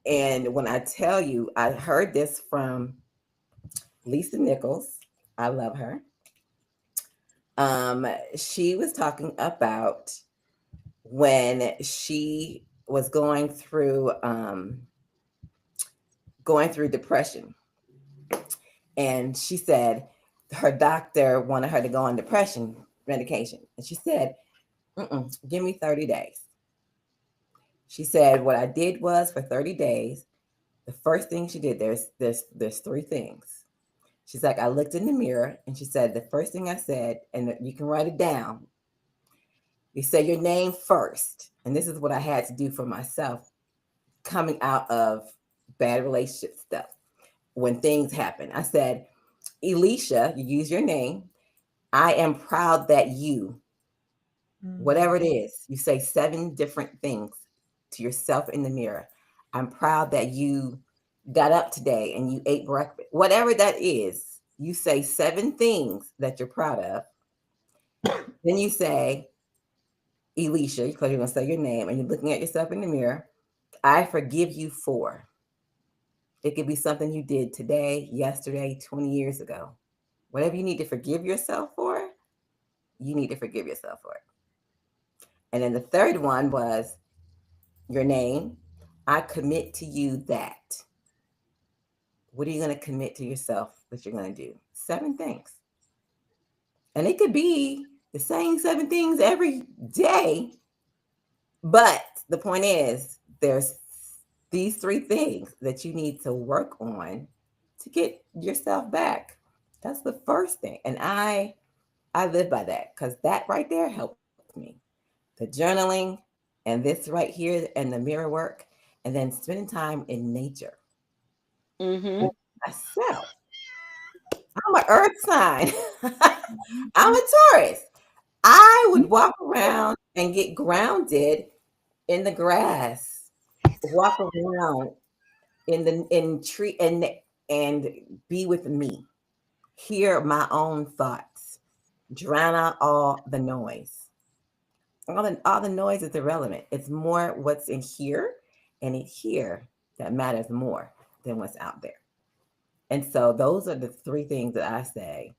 And when I tell you, I heard this from Lisa Nichols. I love her. She was talking about when she was going through depression, and she said her doctor wanted her to go on depression medication, and she said, "Give me 30 days." She said, "What I did was for 30 days, the first thing she did, there's three things." She's like, "I looked in the mirror," and she said, "The first thing I said, and you can write it down, you say your name first." And this is what I had to do for myself coming out of bad relationship stuff. When things happen, I said, "Elisha," you use your name. "I am proud that you," whatever it is, you say 7 different things to yourself in the mirror. "I'm proud that you got up today and you ate breakfast." Whatever that is, you say 7 things that you're proud of. Then you say, Elisha, because you're going to say your name and you're looking at yourself in the mirror. "I forgive you for." It could be something you did today, yesterday, 20 years ago. Whatever you need to forgive yourself for, you need to forgive yourself for it. And then the third one was your name. "I commit to you that." What are you going to commit to yourself that you're going to do? 7 things. And it could be the same 7 things every day. But the point is, there's these 3 things that you need to work on to get yourself back. That's the first thing. And I live by that, because that right there helped me. The journaling and this right here and the mirror work, and then spending time in nature. Mm-hmm. Myself. I'm an earth sign. I'm a Taurus. I would walk around and get grounded in the grass, walk around in tree and be with me, hear my own thoughts, drown out all the noise. All the noise is irrelevant. It's more what's in here and in here that matters more than what's out there. And so those are the 3 things that I say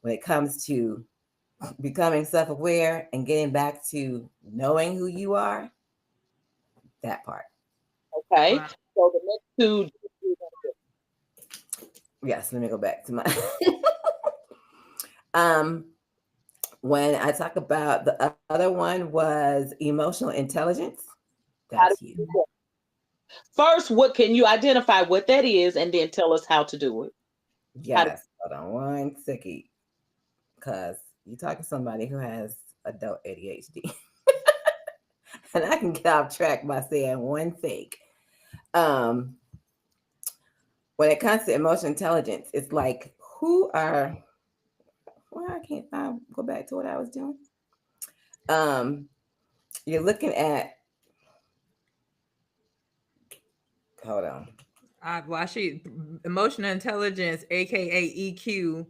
when it comes to becoming self-aware and getting back to knowing who you are. That part. Okay. Wow. So the next two. Yes, let me go back to my um when I talk about the other one was emotional intelligence. That's How do huge. you do that? First, what can you identify what that is, and then tell us how to do it? How to, Yes. Hold on one second. Because you're talking to somebody who has adult ADHD. And I can get off track by saying one thing. Um, when it comes to emotional intelligence, it's like who are well, I can't find go back to what I was doing. Um, you're looking at hold on. Well, she emotional intelligence, aka EQ,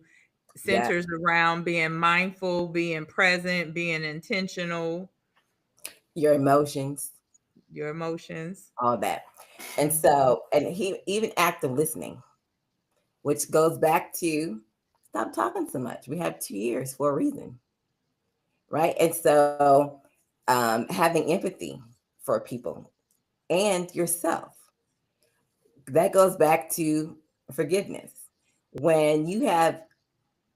Yeah, centers around being mindful, being present, being intentional, your emotions, your emotions. all that. And Mhm. so, and he even active listening, which goes back to stop talking so much. We have 2 years for a reason, right? And so, having empathy for people and yourself, that goes back to forgiveness. When you have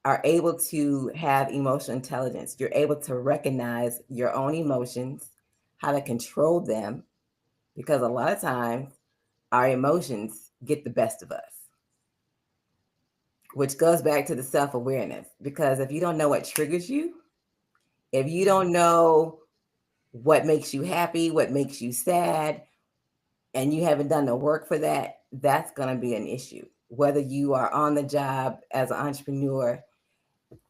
are able to have emotional intelligence, you're able to recognize your own emotions, how to control them, because a lot of times our emotions get the best of us, which goes back to the self awareness. Because if you don't know what triggers you, if you don't know what makes you happy, what makes you sad, and you haven't done the work for that, that's going to be an issue. Whether you are on the job as an entrepreneur,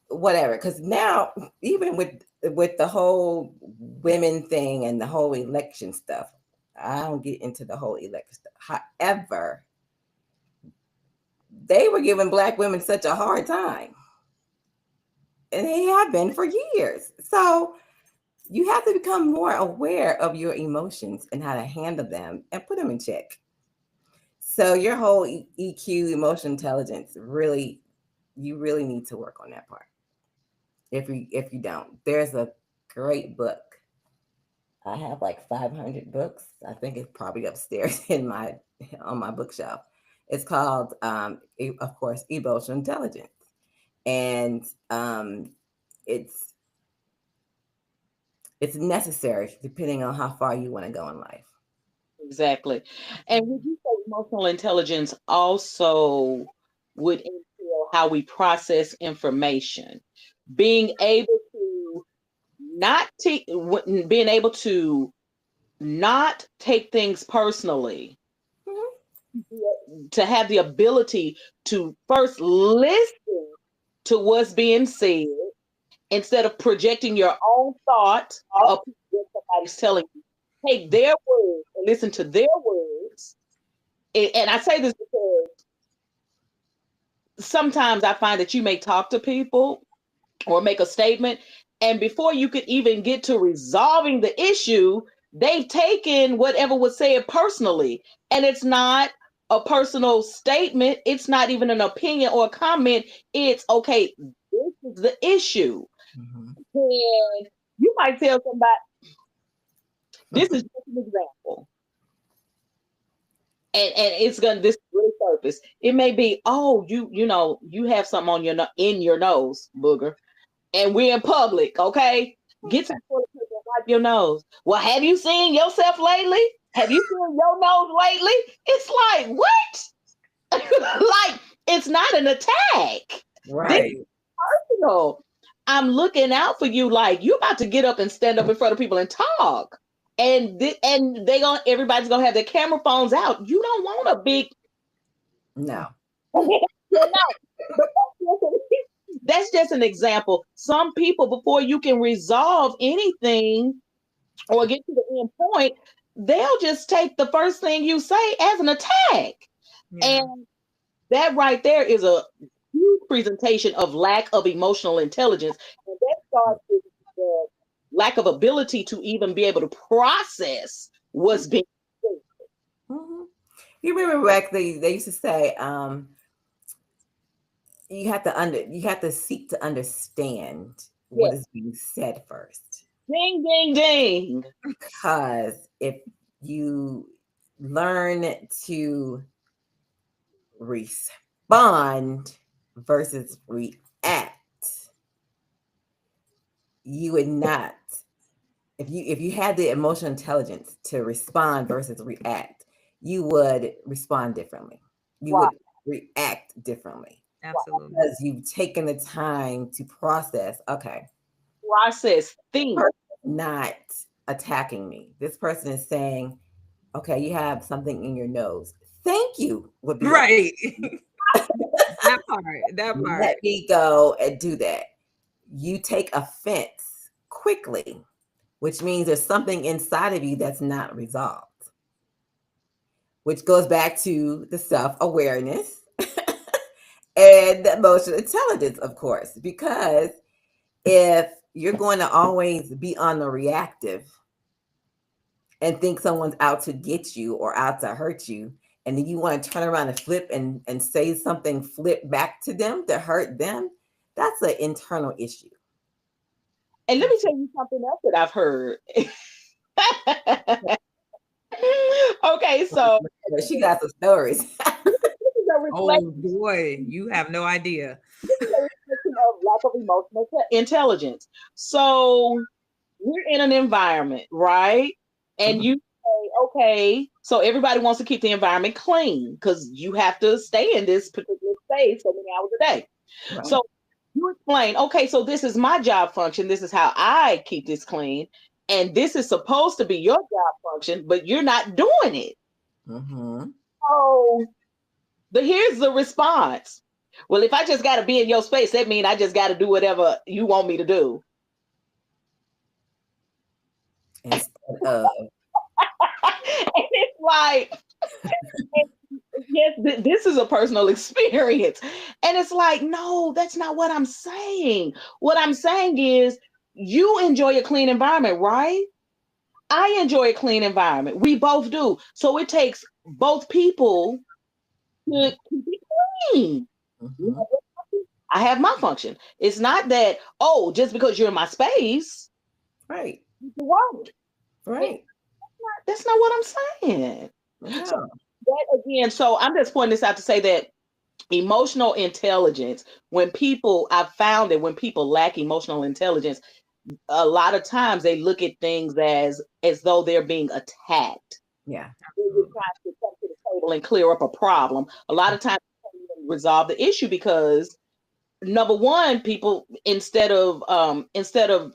whatever. Because now, even with the whole women thing and the whole election stuff, I don't get into the whole election stuff. However, they were giving Black women such a hard time, and they have been for years. So you have to become more aware of your emotions and how to handle them and put them in check. So your whole EQ, emotional intelligence, really, you really need to work on that part. If you don't, there's a great book I have like 500 books. I think it's probably upstairs in my on my bookshelf. It's called, of course, Emotional Intelligence, and it's it's necessary depending on how far you want to go in life. Exactly. And would you say emotional intelligence also would entail how we process information? Being able to being able to not take things personally, Mhm. to have the ability to first listen to what's being said instead of projecting your own thought of what somebody's telling you. Take their words and listen to their words. And I say this because sometimes I find that you may talk to people or make a statement, and before you could even get to resolving the issue, they've taken whatever was said personally. And it's not a personal statement, it's not even an opinion or a comment. It's okay, this is the issue. Mhm. And you might tell somebody, this is just an example. And it's gonna this really surface. It may be, oh, you know, you have something on in your nose, booger, and we're in public, okay? Get some toilet paper and wipe your nose. Well, have you seen yourself lately? Have you seen your nose lately? It's like, what? Like, it's not an attack. This Right. is personal. I'm looking out for you. Like, you're about to get up and stand up in front of people and talk. And everybody's gonna have their camera phones out. You don't want a big No. you're not. But that's just an example. Some people, before you can resolve anything or get to the end point, they'll just take the first thing you say as an attack. Yeah. And that right there is a huge presentation of lack of emotional intelligence. And that starts with the lack of ability to even be able to process what's being said. Mhm. You remember back they used to say, you have to seek to understand what Yes. is being said first. Ding, ding, ding. Because if you learn to respond versus react, you would not, if you had the emotional intelligence to respond versus react, you would respond differently. You Right, would react differently right. Absolutely. because you've taken the time to process, okay, Process, think. person is not attacking me. This person is saying, okay, you have something in your nose. Thank you would be okay. Right. That part. That part. Let me go and do that. You take offense quickly, which means there's something inside of you that's not resolved, which goes back to the self awareness and the emotional intelligence, of course, because if you're going to always be on the reactive and think someone's out to get you or out to hurt you, and then you want to turn around and flip and say something flip back to them to hurt them, that's an internal issue. And let me tell you something else that I've heard. Okay, so But she got some stories. this is a Oh reflection. boy, you have no idea. This is a reflection of lack of emotional intelligence. So we're in an environment, right? And Mhm. you say, okay, so everybody wants to keep the environment clean because you have to stay in this particular space so many hours a day. Right. So you explain, okay, so this is my job function. This is how I keep this clean. And this is supposed to be your job function, but you're not doing it. Mm-hmm. So here's the response. Well, if I just got to be in your space, that means I just got to do whatever you want me to do. Instead of, And it's like, yes, this is a personal experience. And it's like, no, that's not what I'm saying. What I'm saying is, you enjoy a clean environment, right? I enjoy a clean environment. We both do. So it takes both people to keep it clean. You mm-hmm. have your function, I have my function. It's not that, oh, just because you're in my space, Right. you won't. Right. That's not what I'm saying. So No. that again, so I'm just pointing this out to say that emotional intelligence, when people, I've found that when people lack emotional intelligence, a lot of times they look at things as though they're being attacked. Yeah. You're trying to come to the table and clear up a problem. A lot of times you can't even resolve the issue because number one, people instead of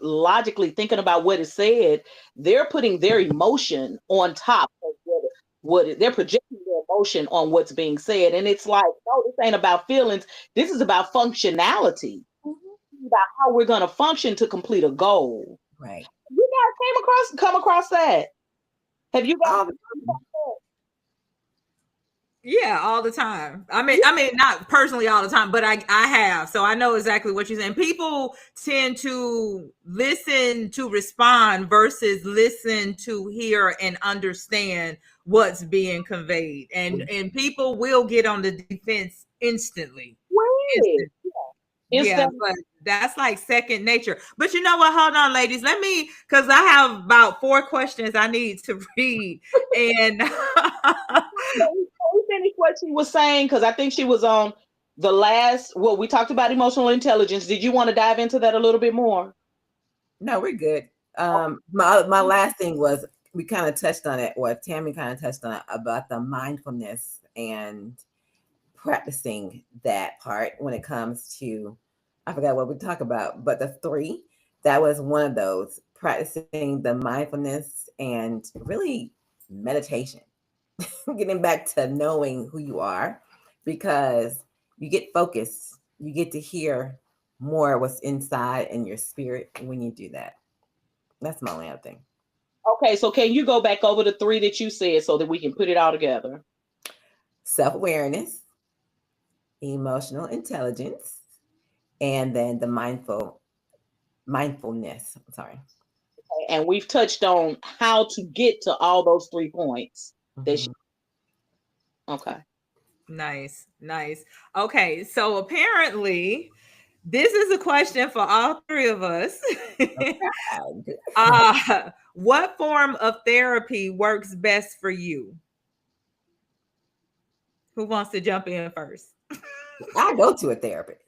logically thinking about what is said, they're putting their emotion on top of they're projecting their emotion on what's being said. And it's like, no, this ain't about feelings. This is about functionality. Mhm. About how we're gonna function to complete a goal. Right. You guys come across that? Have you guys All the come time. across that? Yeah, all the time. I mean, not personally all the time, but I have. So I know exactly what you're saying. People tend to listen to respond versus listen to hear and understand what's being conveyed. And people will get on the defense instantly. Wait. Instant. Instead Yeah, but that's like second nature. But you know what? Hold on, ladies. Let me, because I have about 4 questions I need to read. And we finish what she was saying because I think she was on the last. Well, we talked about emotional intelligence. Did you want to dive into that a little bit more? No, we're good. My last thing was we kind of touched on it, or Tammy kind of touched on it about the mindfulness and practicing that part when it comes to, I forgot what we talk about, but the three, that was one of those, practicing the mindfulness and really meditation, getting back to knowing who you are, because you get focused, you get to hear more what's inside in your spirit when you do that. That's my only other thing. Okay, so can you go back over the three that you said so that we can put it all together? Self-awareness, emotional intelligence, and then the mindfulness. Sorry. And we've touched on how to get to all those 3 points. That she, Mhm. okay. nice, nice. Okay, so apparently this is a question for all three of us. What form of therapy works best for you? Who wants to jump in first? I go to a therapist.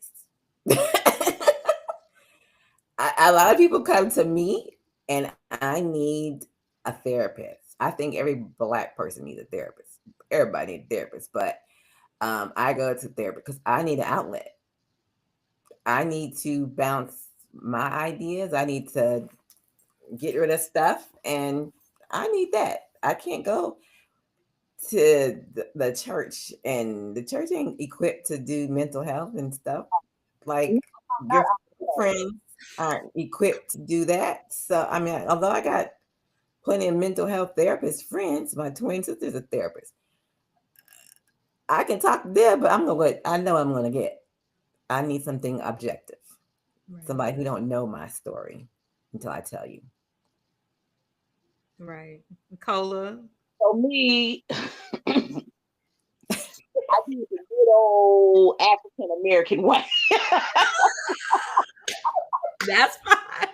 A lot of people come to me and I need a therapist. I think every black person needs a therapist. Everybody needs a therapist, but I go to therapy because I need an outlet. I need to bounce my ideas. I need to get rid of stuff, and I need that. I can't go to the church, and the church ain't equipped to do mental health and stuff. Like your friends aren't equipped to do that. So I mean, although I got plenty of mental health therapist friends, my twin sister's a therapist. I can talk to them, but I know I'm gonna get. I need something objective. Right, Somebody who don't know my story until I tell you. right. Cola. So me, I use the good old African American way. That's fine.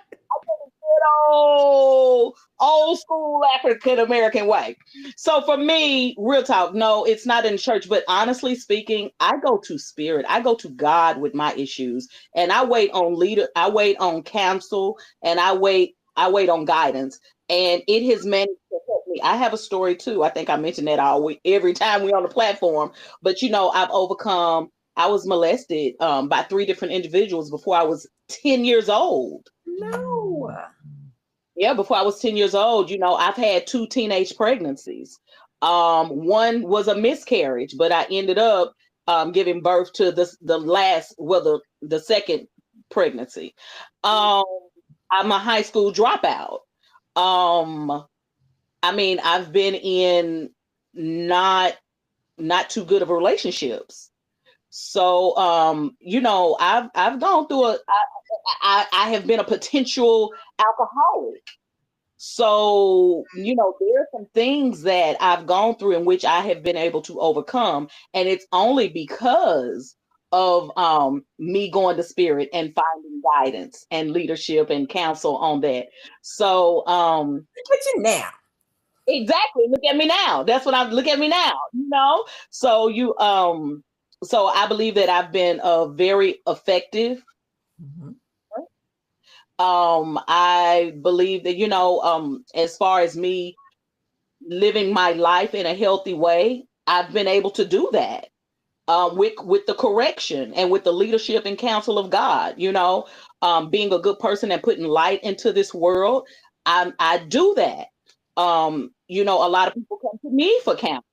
Old school African American way. So for me, real talk, no, it's not in church, but honestly speaking, I go to spirit. I go to God with my issues, and I wait on leader, I wait on counsel, and I wait on guidance. And it has managed to help me. I have a story too. I think I mentioned that all week, every time we're on the platform. But I've overcome. I was molested by 3 different individuals before I was 10 years old. No. Yeah, before I was 10 years old, I've had 2 teenage pregnancies. One was a miscarriage, but I ended up giving birth to the second pregnancy. Um, I'm a high school dropout. Um, I mean, I've been in not not too good of relationships. So, I've gone through I have been a potential alcoholic. So, there are some things that I've gone through in which I have been able to overcome. And it's only because of me going to spirit and finding guidance and leadership and counsel on that. So Look at you now. exactly, look at me now. That's what I'm look at me now, you know? So so I believe that I've been very effective. Mhm. I believe that, as far as me living my life in a healthy way, I've been able to do that with the correction and with the leadership and counsel of God. Being a good person and putting light into this world, I do that. A lot of people come to me for counsel.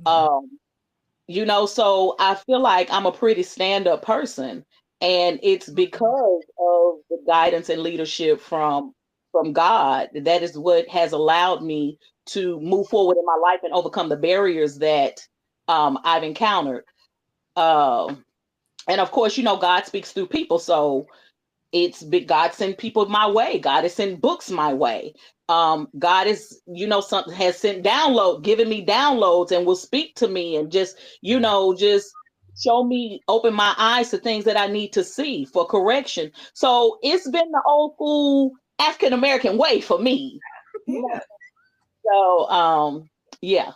Yeah. Um, so I feel like I'm a pretty stand-up person, and it's because of the guidance and leadership from God that is what has allowed me to move forward in my life and overcome the barriers that I've encountered. Uh, and of course, God speaks through people, so it's big. God sent people my way. God has sent books my way. God is, something has sent given me downloads and will speak to me and just show me, open my eyes to things that I need to see for correction. So it's been the old school African American way for me. You know? Yeah. So yeah.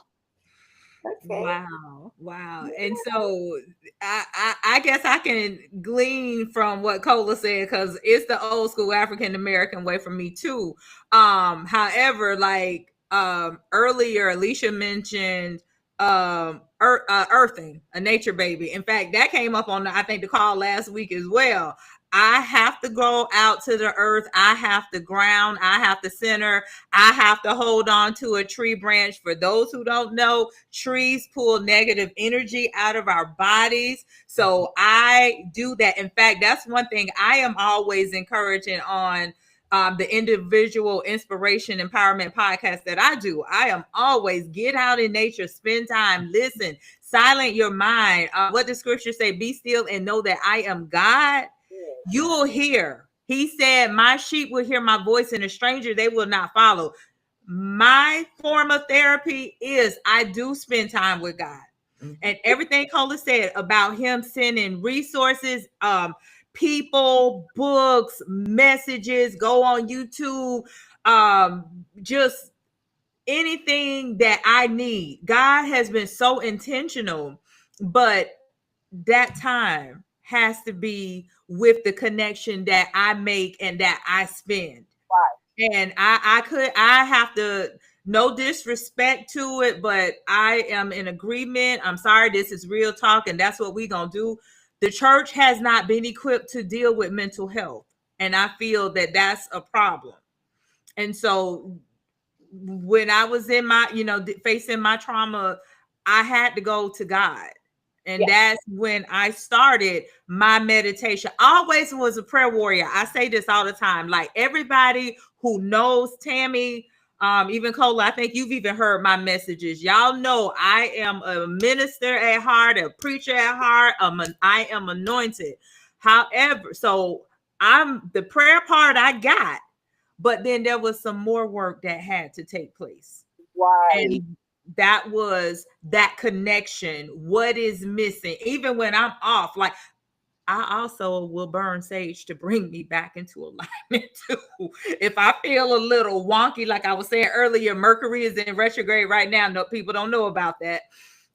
Okay. Wow, wow. And so I guess I can glean from what Cola said because it's the old school African American way for me too. However, like earlier, Alicia mentioned earthing, a nature baby. In fact, that came up on I think the call last week as well. I have to go out to the earth. I have to ground. I have to center. I have to hold on to a tree branch. For those who don't know, trees pull negative energy out of our bodies. So I do that. In fact, that's one thing I am always encouraging on the individual inspiration empowerment podcast that I do. I am always get out in nature, spend time, listen, silent your mind. What the scripture say, be still and know that I am God. You will hear. He said, my sheep will hear my voice, and a stranger they will not follow. My form of therapy is I do spend time with God. And everything Cola said about him sending resources, people, books, messages, go on YouTube, just anything that I need. God has been so intentional, but that time has to be with the connection that I make and that I spend. And I have to, no disrespect to it, but I am in agreement. I'm sorry, this is real talk, and that's what we're gonna do. The church has not been equipped to deal with mental health, and I feel that that's a problem. And so when I was in my, facing my trauma, I had to go to God. And Yeah. that's when I started my meditation. I always was a prayer warrior. I say this all the time. Like everybody who knows Tammi, even Cola, I think you've even heard my messages. Y'all know I am a minister at heart, a preacher at heart. I am anointed. However, so I'm the prayer part I got, but then there was some more work that had to take place. Right. And that was that connection. What is missing? Even when I'm off, like I also will burn sage to bring me back into alignment too. If I feel a little wonky, like I was saying earlier, Mercury is in retrograde right now. No, people don't know about that.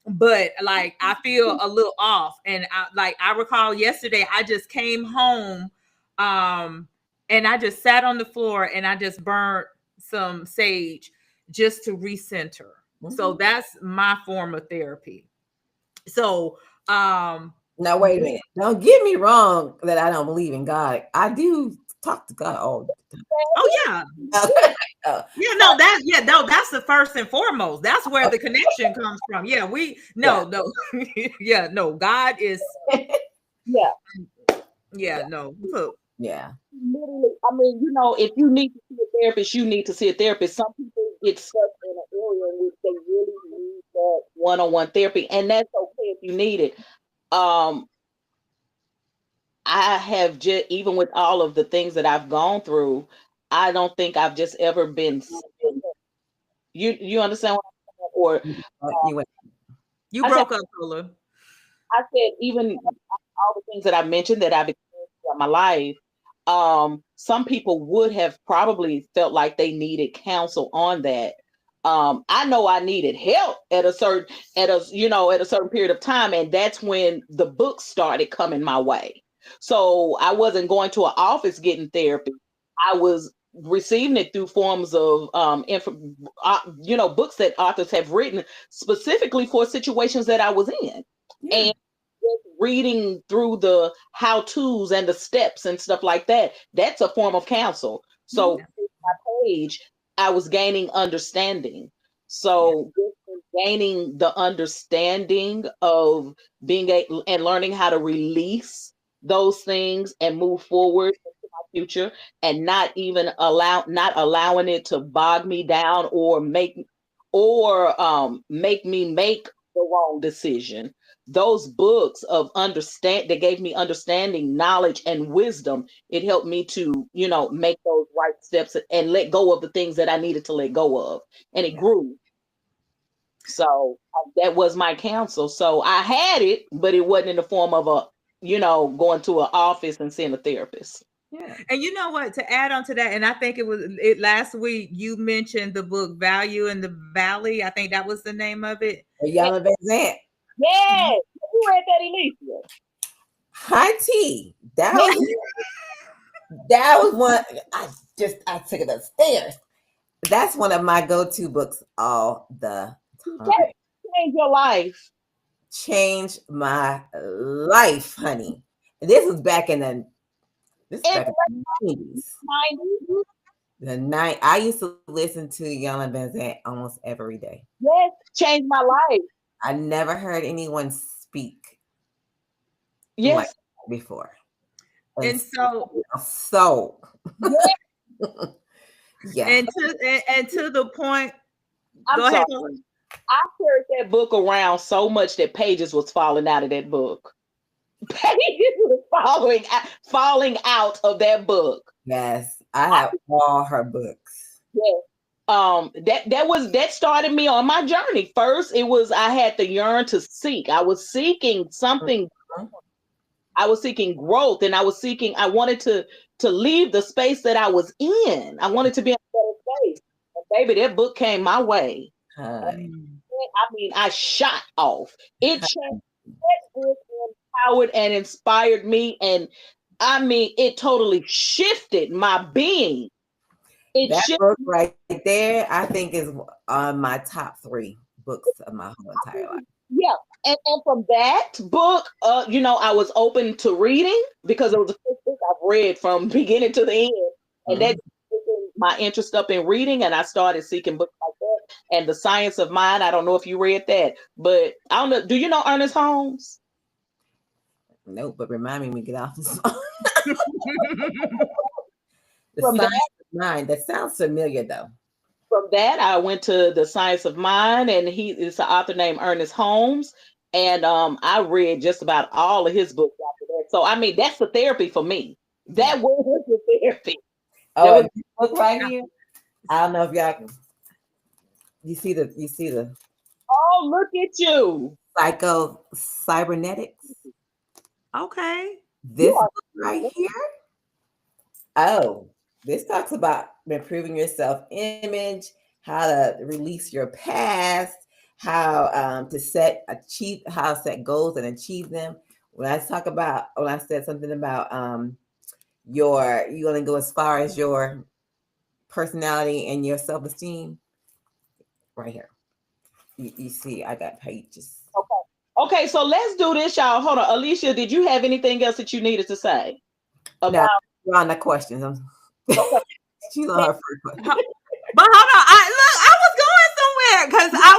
But like I feel a little off. And I recall yesterday, I just came home and I just sat on the floor and I just burnt some sage just to recenter. So that's my form of therapy. So Now wait a minute. Don't get me wrong that I don't believe in God. I do talk to God all the oh yeah. time. No, that's the first and foremost. That's where the connection comes from. Yeah, no, yeah, no, God is, Yeah. yeah, no, look, Yeah. Literally, I mean, if you need to see a therapist, you need to see a therapist. Some people get stuck in an area in which they really need that one-on-one therapy, and that's okay if you need it. I have just, even with all of the things that I've gone through, I don't think I've just ever been still. You understand what I'm saying? Or You went, you I said broke up, Cola. I said even all the things that I mentioned that I've experienced throughout my life, some people would have probably felt like they needed counsel on that. I know I needed help at a certain at a certain period of time, and that's when the books started coming my way. So I wasn't going to an office getting therapy. I was receiving it through forms of books that authors have written specifically for situations that I was in, Yeah. and reading through the how to's and the steps and stuff like that. That's a form of counsel. So Yeah. my page, I was gaining understanding. Yeah. So gaining the understanding of and learning how to release those things and move forward into my future, and not allowing it to bog me down or make me make the wrong decision. Those books of understand that gave me understanding, knowledge, and wisdom, it helped me to make those right steps and let go of the things that I needed to let go of, and it Yeah. grew. So that was my counsel. So I had it, but it wasn't in the form of going to an office and seeing a therapist. Yeah. And you know what? To add on to that, and I think it last week you mentioned the book Value in the Valley. I think that was the name of it. A Yellow Van Zant. Yes, you read that, Alicia? High tea. That was one. I took it upstairs. That's one of my go-to books all the time. That changed your life. Changed my life, honey. And this was back in the In the 90s. the 90s, The night I used to listen to Yellow Van Zant almost every day. yes, changed my life. I never heard anyone speak like Yes, that before. And And so so yes, yeah. and to the point, I'm go ahead. sorry. I carried that book around so much that pages was falling out of that book. Pages was falling out of that book. Yes. I have all her books. Yes. That started me on my journey. First, it was I had the yearn to seek. I was seeking something. Mhm. I was seeking growth, and I wanted to leave the space that I was in. I wanted to be in a better space. And baby, that book came my way. Honey. I mean, I shot off. It changed. That book empowered and inspired me, and I mean, it totally shifted my being. It That shifted. book right there, I think is on my top 3 books of my whole entire life. Yeah, and from that book, I was open to reading because it was the first book I've read from beginning to the end, and that Mhm. opened my interest up in reading, and I started seeking books like that. And The Science of Mind. I don't know if you read that, but I don't know. Do you know Ernest Holmes? Nope, but remind me when we get off this phone. The From Science that, of Mind. That sounds familiar though. I went to The Science of Mind, and he is an author named Ernest Holmes, and I read just about all of his books after that. So I mean, that's the therapy for me. Yeah. That was the therapy. That Oh, was and this book right here. I don't know if y'all can you see the Oh, look at you. psycho cybernetics. Okay. You This are book right here. Oh, this talks about improving your self image, how to release your past, how how to set goals and achieve them. When I said something about you're gonna go as far as your personality and your self esteem, right here. You see, I got pages. okay. Okay, so let's do this, y'all. Hold on. Alicia, did you have anything else that you needed to say Now, about we're on the questions. okay? She's on her first question. But hold on, I was going somewhere because I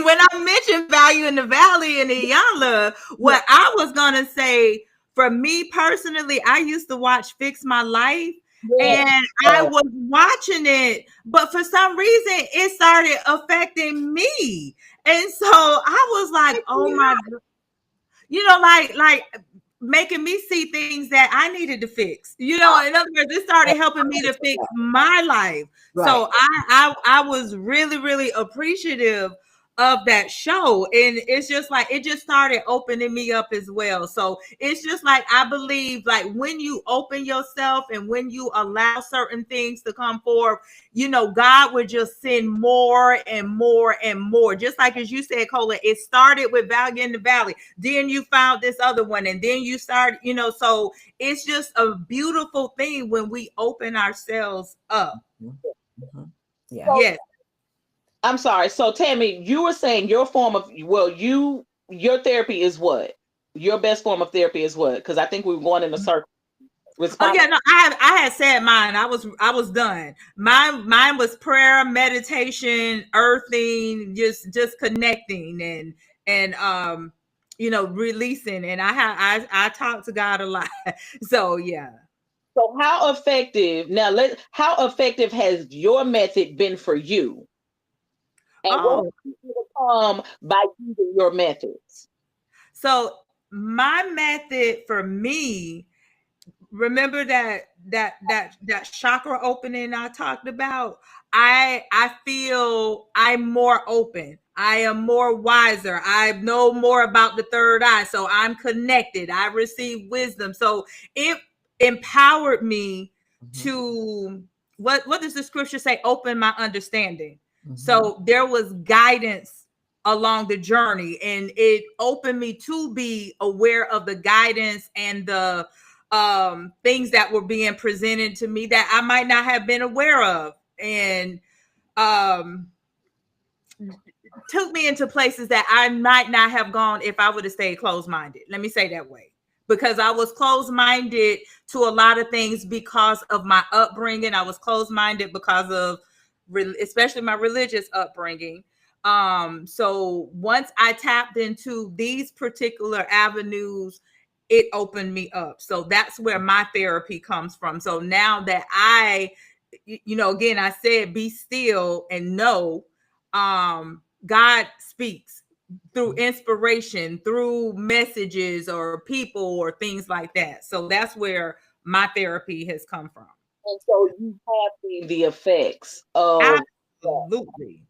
when I mentioned Value in the Valley and the Iyanla, what I was gonna say for me personally, I used to watch Fix My Life, Yes. and I was watching it, but for some reason it started affecting me, and so I was like, oh my, like making me see things that I needed to fix. In other words, it started helping me to fix my life. Right. So I was really, really appreciative of that show, and it's just like it just started opening me up as well. So it's just like I believe like when you open yourself and when you allow certain things to come forth, you know, God would just send more and more and more. Just like as you said, Cola, it started with Valley in the Valley, then you found this other one, and then you started, you know, so it's just a beautiful thing when we open ourselves up. Mm-hmm. Yeah. So, Yes. I'm sorry. So Tammy, you were saying your form of your therapy is what? Your best form of therapy is what? Because I think we were going in a circle. Oh Response. yeah, no, I had said mine. I was done. Mine was prayer, meditation, earthing, just connecting and you know, releasing. And I talk to God a lot. So yeah. So how effective now? How effective has your method been for you? And what Oh, have you become by using your methods? so my method for me, remember that chakra opening I talked about. I feel I'm more open, I am more wiser, I know more about the third eye, so I'm connected, I receive wisdom, so it empowered me Mm-hmm. to what does the scripture say, open my understanding. Mm-hmm. So there was guidance along the journey, and it opened me to be aware of the guidance and the things that were being presented to me that I might not have been aware of, and um took me into places that I might not have gone if I would have stayed closed-minded. Let me say that way. Because I was closed-minded to a lot of things because of my upbringing. I was closed-minded because of especially my religious upbringing. So once I tapped into these particular avenues, it opened me up. So that's where my therapy comes from. So now that you know, again, I said, be still and know, God speaks through inspiration, through messages or people or things like that. So that's where my therapy has come from. And so you have seen the effects of that. Absolutely.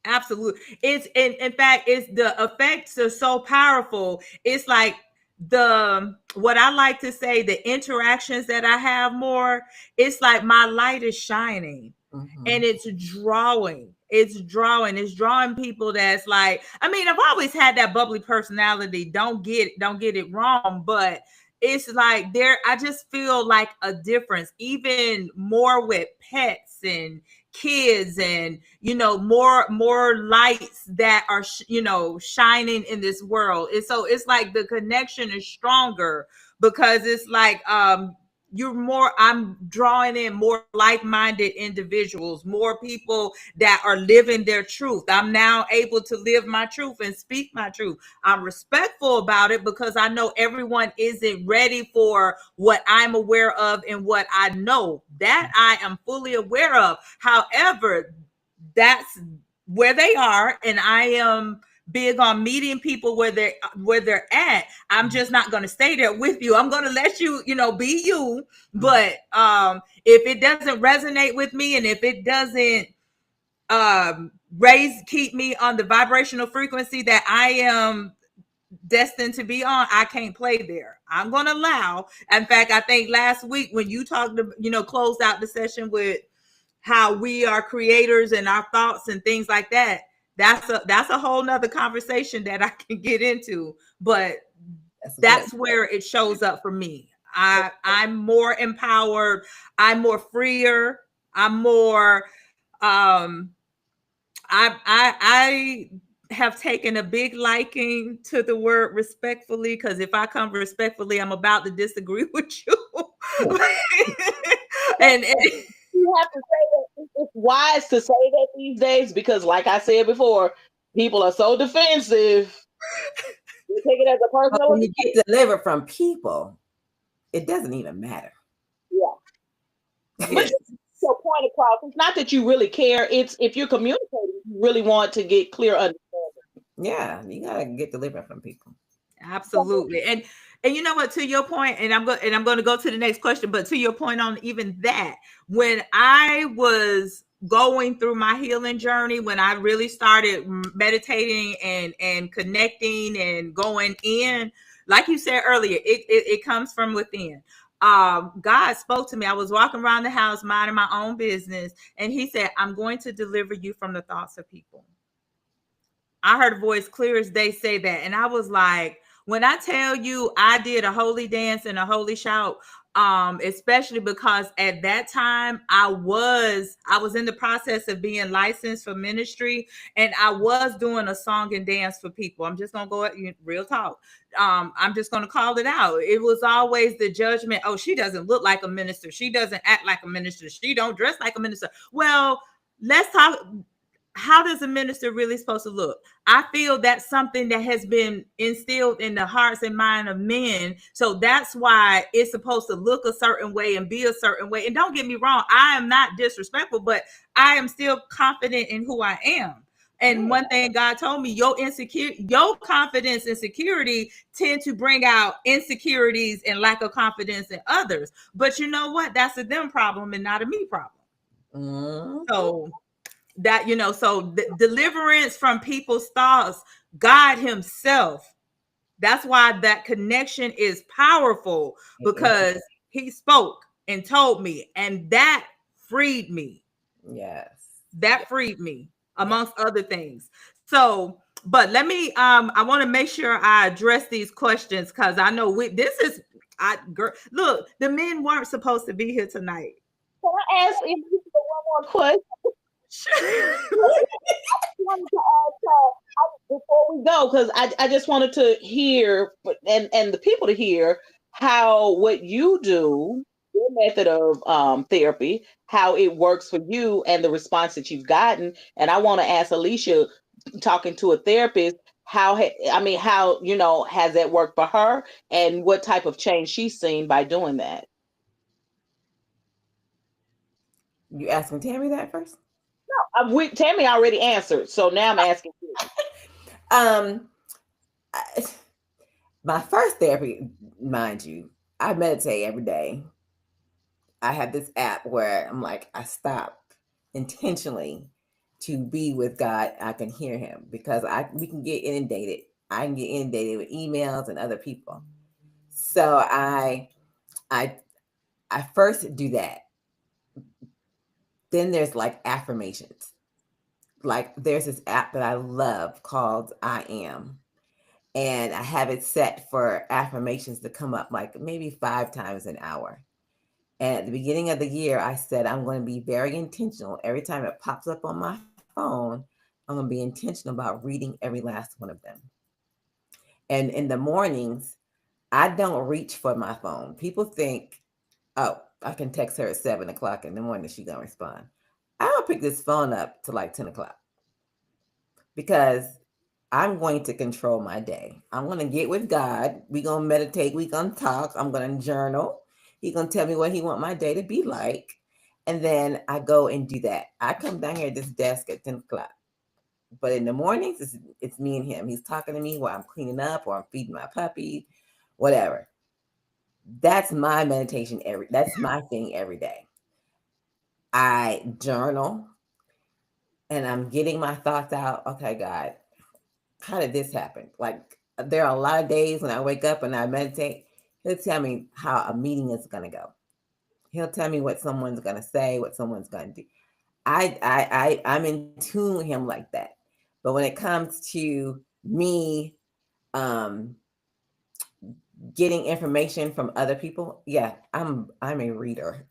Absolutely. It's in fact, it's the effects are so powerful. It's like the what I like to say, the interactions that I have more, it's like my light is shining Mm-hmm. and it's drawing people that's like, I mean, I've always had that bubbly personality, don't get it wrong, but it's like there, I just feel like a difference, even more with pets and kids, and you know, more lights that are you know, shining in this world. And so it's like the connection is stronger because it's like you're more, I'm drawing in more like-minded individuals, more people that are living their truth. I'm now able to live my truth and speak my truth. I'm respectful about it because I know everyone isn't ready for what I'm aware of and what I know that I am fully aware of. However, that's where they are, and I am big on meeting people where they're at. I'm just not going to stay there with you. I'm going to let you, you know, be you. But if it doesn't resonate with me, and if it doesn't keep me on the vibrational frequency that I am destined to be on, I can't play there. I'm going to allow. In fact, I think last week when you talked to, you know, closed out the session with how we are creators and our thoughts and things like that, that's a whole nother conversation that I can get into. But that's where it shows up for me. I'm more empowered, I'm more freer, I'm more I have taken a big liking to the word respectfully, because if I come respectfully, I'm about to disagree with you. and You have to say that it's wise to say that these days because, like I said before, people are so defensive. You take it as a But personal. when you get delivered from people, it doesn't even matter. Yeah. But you get your point across. It's not that you really care. It's if you're communicating, you really want to get clear understanding. Yeah, you gotta get delivered from people. absolutely. And you know what, to your point, and I'm going to go to the next question, but to your point on even that, when I was going through my healing journey, when I really started meditating and connecting and going in, like you said earlier, it comes from within. God spoke to me. I was walking around the house minding my own business, and he said, I'm going to deliver you from the thoughts of people. I heard a voice clear as day say that. And I was like, when I tell you I did a holy dance and a holy shout, especially because at that time I was in the process of being licensed for ministry, and I was doing a song and dance for people. I'm just gonna go real talk. I'm just gonna call it out. It was always the judgment. Oh, she doesn't look like a minister. She doesn't act like a minister. She don't dress like a minister. Well, let's talk. How does a minister really supposed to look? I feel that's something that has been instilled in the hearts and mind of men. So that's why it's supposed to look a certain way and be a certain way. And don't get me wrong, I am not disrespectful, but I am still confident in who I am. And one thing God told me, your confidence and security tend to bring out insecurities and lack of confidence in others. But you know what? That's a them problem and not a me problem. Mm-hmm. So that, so deliverance from people's thoughts, God himself, that's why that connection is powerful, because he spoke and told me, and that freed me. Yes. That freed me, amongst other things. So, but let me I want to make sure I address these questions, because I know this is look, the men weren't supposed to be here tonight. Can I ask if you one more question? Wanted to ask, before we go, because I just wanted to hear, and the people to hear how what you do, your method of therapy, how it works for you, and the response that you've gotten. And I want to ask Alicia, talking to a therapist, how has that worked for her, and what type of change she's seen by doing that. You asking Tammy that first? Tammy already answered, so now I'm asking you. Um, my first therapy, mind you, I meditate every day. I have this app where I'm like, I stop intentionally to be with God. I can hear him, because we can get inundated. I can get inundated with emails and other people. So I first do that. Then there's like affirmations. Like there's this app that I love called I Am. And I have it set for affirmations to come up like maybe 5 times an hour. And at the beginning of the year, I said I'm going to be very intentional. Every time it pops up on my phone, I'm going to be intentional about reading every last one of them. And in the mornings, I don't reach for my phone. People think, oh, I can text her at 7 o'clock in the morning, she's going to respond. I don't pick this phone up till like 10 o'clock, because I'm going to control my day. I'm going to get with God. We're going to meditate. We're going to talk. I'm going to journal. He's going to tell me what he want my day to be like. And then I go and do that. I come down here at this desk at 10 o'clock. But in the mornings, it's me and him. He's talking to me while I'm cleaning up or I'm feeding my puppy, whatever. That's my meditation. That's my thing every day. I journal and I'm getting my thoughts out. Okay, God, how did this happen? Like, there are a lot of days when I wake up and I meditate, he'll tell me how a meeting is going to go. He'll tell me what someone's going to say, what someone's going to do. I'm in tune with him like that. But when it comes to me getting information from other people, yeah, I'm a reader.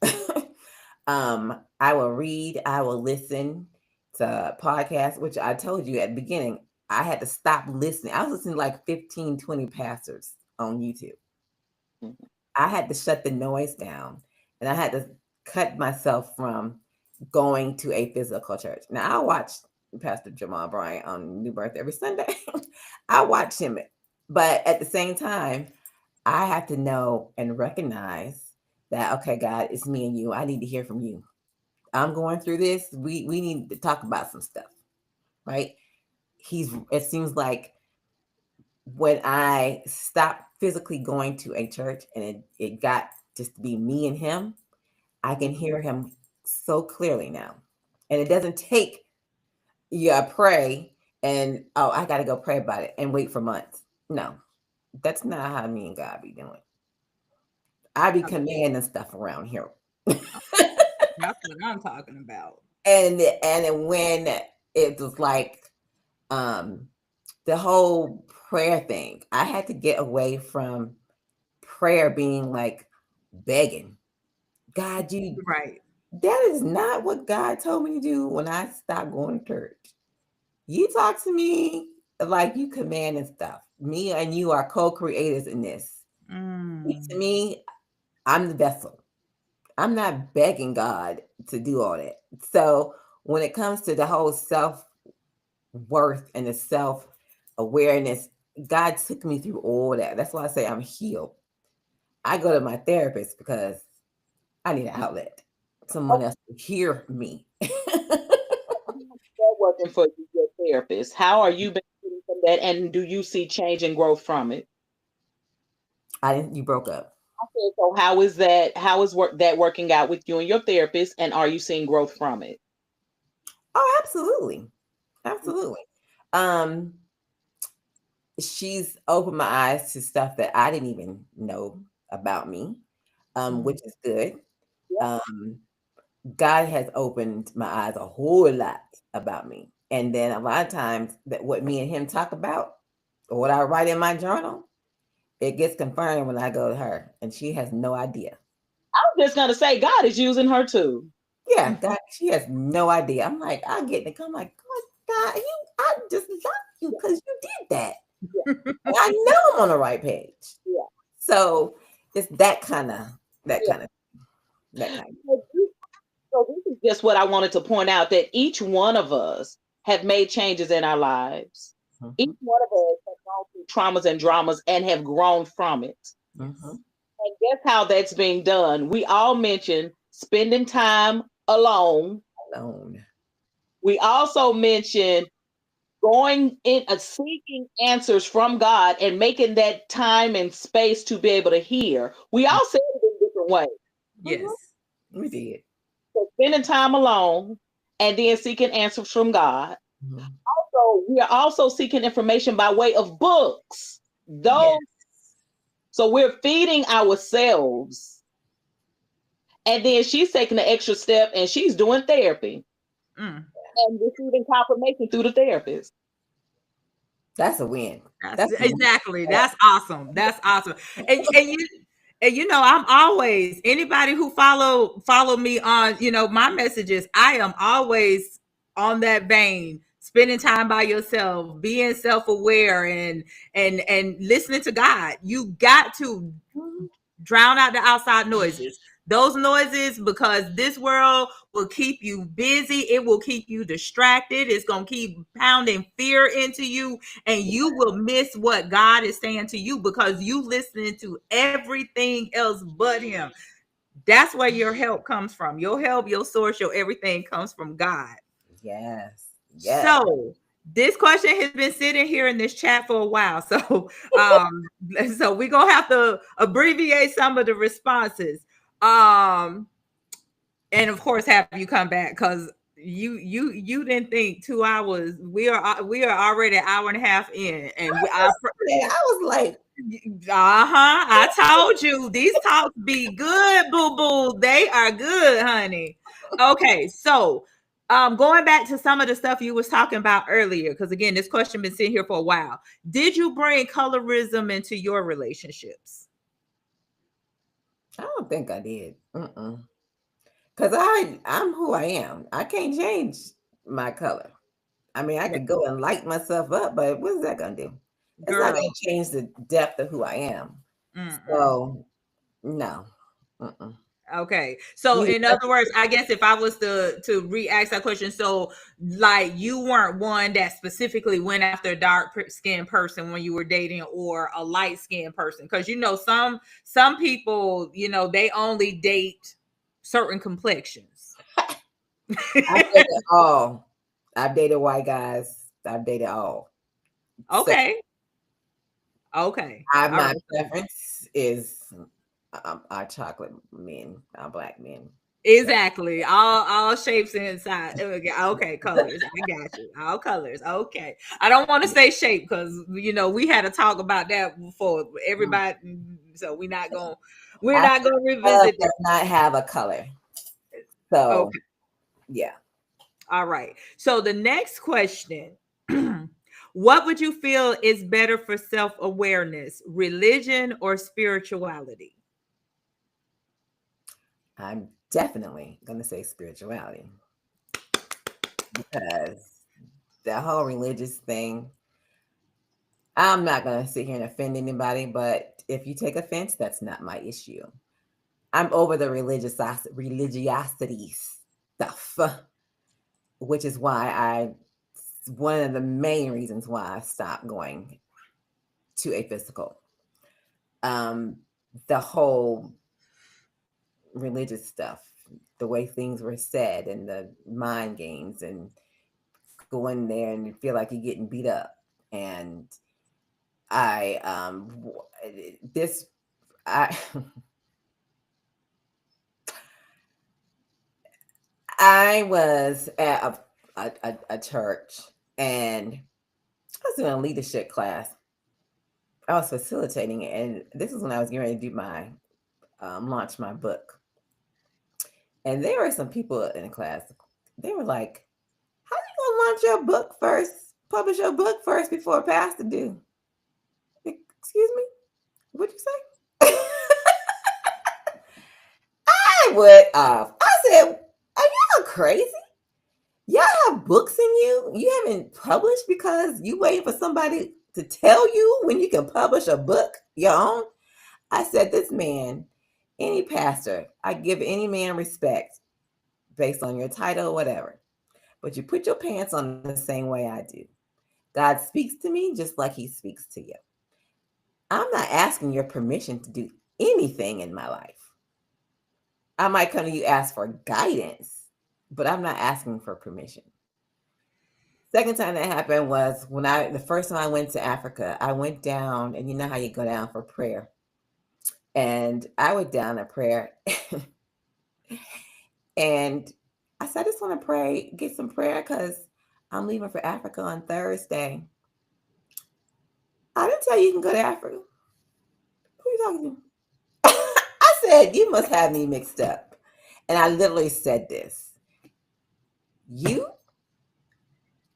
I will read, I will listen to podcasts, which I told you at the beginning, I had to stop listening. I was listening to like 15, 20 pastors on YouTube. I had to shut the noise down, and I had to cut myself from going to a physical church. Now, I watch Pastor Jamal Bryant on New Birth every Sunday. I watch him. But at the same time, I have to know and recognize that, okay, God, it's me and you. I need to hear from you. I'm going through this. We need to talk about some stuff, right? It seems like when I stopped physically going to a church and it got just to be me and him, I can hear him so clearly now. And it doesn't take you pray and I gotta go pray about it and wait for months. No, that's not how me and God be doing. I be Okay, commanding stuff around here. that's what I'm talking about. And when it was like um the whole prayer thing, I had to get away from prayer being like begging. God, you Right. that is not what God told me to do when I stopped going to church. You talk to me like you commanding stuff. Me and you are co-creators in this. To Mm. me, I'm the vessel. I'm not begging God to do all that. So when it comes to the whole self worth and the self awareness, God took me through all that. That's why I say I'm healed. I go to my therapist because I need an outlet, someone else to hear me. That working for you, your therapist? How are you benefiting from that, and do you see change and growth from it? I didn't. You broke up. I said, so how is that? How is that working out with you and your therapist, and are you seeing growth from it? Oh, absolutely, absolutely. Um, she's opened my eyes to stuff that I didn't even know about me, Mm. which is good. Yeah, Um, God has opened my eyes a whole lot about me. And then a lot of times that what me and him talk about, or what I write in my journal, it gets confirmed when I go to her, and she has no idea. I was just gonna say, God is using her too. Yeah, God, she has no idea. I'm like, I get to come like, God, I just love you because you did that. Yeah, And I know I'm on the right page. yeah, So it's that yeah. kind of, that kind of. So this is just what I wanted to point out, that each one of us have made changes in our lives. Mhm, Each one of us have gone through traumas and dramas and have grown from it. mhm. And guess how that's being done? We all mentioned spending time alone. Alone. We also mentioned going in seeking answers from God and making that time and space to be able to hear. We all said it in different ways. Mhm. Yes. We did. So spending time alone and then seeking answers from God. Mhm. So we are also seeking information by way of books. Yes. Those, so we're feeding ourselves. And then she's taking the extra step and she's doing therapy Mm. and receiving confirmation through the therapist. That's a win. That's That's a win. exactly. That's awesome. That's awesome. And I'm always anybody who follow me on, my messages, I am always on that vein, spending time by yourself, being self-aware and listening to God. You got to Mhm. drown out the outside noises. Those noises, because this world will keep you busy, it will keep you distracted, it's going to keep pounding fear into you, and you will miss what God is saying to you because you listening to everything else but him. That's where your help comes from. Your help, your source, your everything comes from God. Yes. Yes. So this question has been sitting here in this chat for a while. So we're gonna have to abbreviate some of the responses. Um, and of course have you come back because you didn't think 2 hours. We are already an hour and a half in, and I was like, I told you these talks be good, boo boo. They are good, honey. Okay, so going back to some of the stuff you was talking about earlier, because again, this question been sitting here for a while. Did you bring colorism into your relationships? I don't think I did. Because I'm who I am. I can't change my color. I mean, I Yeah, could go and light myself up, but what is that going to do? It's not girl. going to change the depth of who I am. Mm-mm. So, no. Mm-mm. Okay. So You in other words, I guess if I was to re-ask that question, so like you weren't one that specifically went after a dark skinned person when you were dating or a light skinned person. Because some people, they only date certain complexions. I've dated all. I've dated white guys. I've dated all. So Okay. Okay. All my right. preference is our chocolate men, our black men. Exactly. All shapes inside. Okay, colors. I got you. All colors. Okay. I don't want to say shape because we had to talk about that before. Everybody, so we're not gonna Love revisit does that. not have a color. So Okay. yeah. All right. So the next question. What would you feel is better for self-awareness, religion or spirituality? I'm definitely gonna say spirituality because the whole religious thing, I'm not gonna sit here and offend anybody, but if you take offense, that's not my issue. I'm over the religiosity stuff, which is why one of the main reasons why I stopped going to a physical. Um, the whole religious stuff, the way things were said, and the mind games, and go in there and you feel like you're getting beat up. And I, this, I, I was at a church and I was doing a leadership class. I was facilitating it, and this is when I was getting ready to do my launch my book. And there were some people in the class. They were like, "How you gonna launch your book first? Publish your book first before a pastor do?" Excuse me, what'd you say? I went off. I said, "Are y'all crazy? Y'all have books in you? You haven't published because you waiting for somebody to tell you when you can publish a book your own?" I said, "This man, any pastor, I give any man respect based on your title or whatever, but you put your pants on the same way I do. God speaks to me just like he speaks to you. I'm not asking your permission to do anything in my life. I might come to you ask for guidance, but I'm not asking for permission." Second time that happened was when the first time I went to Africa, I went down, and you know how you go down for prayer. And I went down to prayer and I said, "I just want to pray, get some prayer because I'm leaving for Africa on Thursday." I didn't tell you you can go to Africa. Who are you talking to? I said, "You must have me mixed up." And I literally said this. You,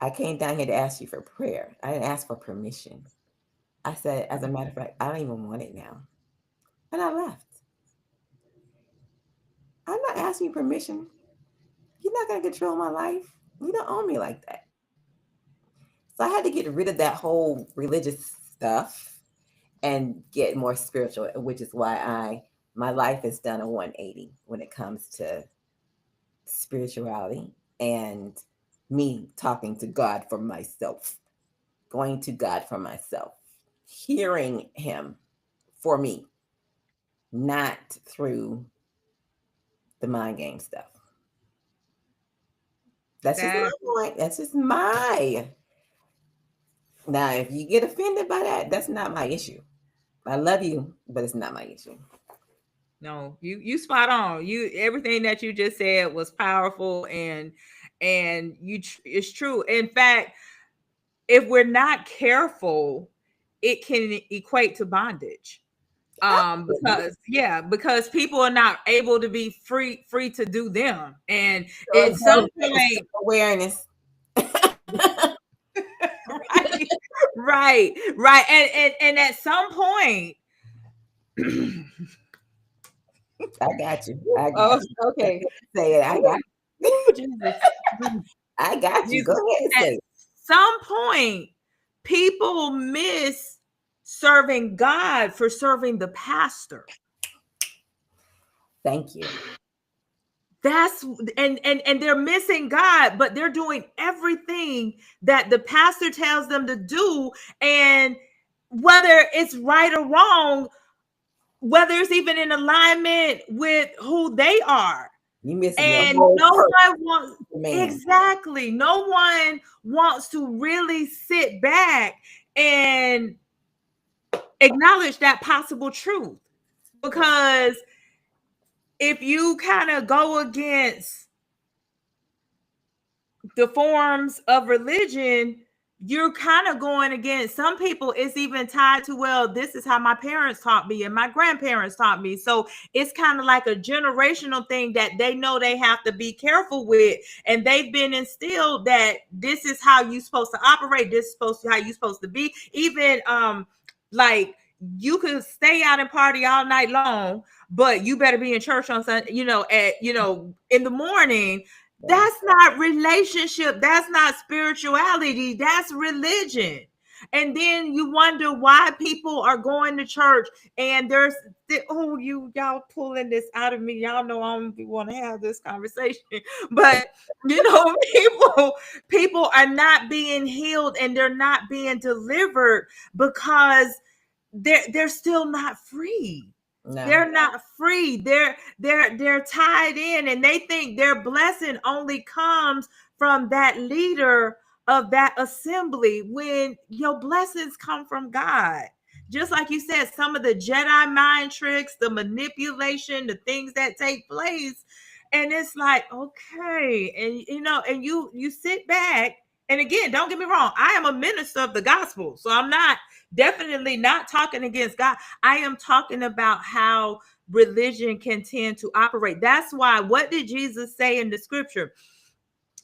I came down here to ask you for prayer. I didn't ask for permission. I said, as a matter of fact, I don't even want it now. And I left. I'm not asking you permission. You're not going to control my life. You don't own me like that. So I had to get rid of that whole religious stuff and get more spiritual, which is why my life has done a 180 when it comes to spirituality and me talking to God for myself, going to God for myself, hearing him for me, not through the mind game stuff. That's just my That point. That's just my. Now, if you get offended by that, that's not my issue. I love you, but it's not my issue. No, you spot on. You everything that you just said was powerful, and it's true. In fact, if we're not careful, it can equate to bondage. Absolutely. Because people are not able to be free to do them, and So at some again, it's point, awareness. right, right, and at some point, I got you. I got oh, you. okay. Say it. I got you. Ooh, Jesus. I got you. Go Jesus. ahead and At say it. some point, people miss serving God for serving the pastor. Thank you. That's and they're missing God, but they're doing everything that the pastor tells them to do. And whether it's right or wrong, whether it's even in alignment with who they are. You missing the And whole no purpose one wants, of the man. exactly, no one wants to really sit back and acknowledge that possible truth, because if you kind of go against the forms of religion, you're kind of going against some people. It's even tied to, well, this is how my parents taught me and my grandparents taught me. So it's kind of like a generational thing that they know they have to be careful with. And they've been instilled that this is how you're supposed to operate. This is supposed to how you're supposed to be. Even like you could stay out and party all night long, but you better be in church on Sunday, in the morning. That's not relationship. That's not spirituality. That's religion. And then you wonder why people are going to church and there's y'all pulling this out of me. Y'all know I don't want to have this conversation, but people are not being healed and they're not being delivered because they're still not free. No. They're not free. They're tied in, and they think their blessing only comes from that leader of that assembly, when your blessings come from God. Just like you said, some of the Jedi mind tricks, the manipulation, the things that take place, and it's like, okay, and you sit back, and again, don't get me wrong, I am a minister of the gospel, so I'm not definitely not talking against God. I am talking about how religion can tend to operate. That's why, what did Jesus say in the scripture?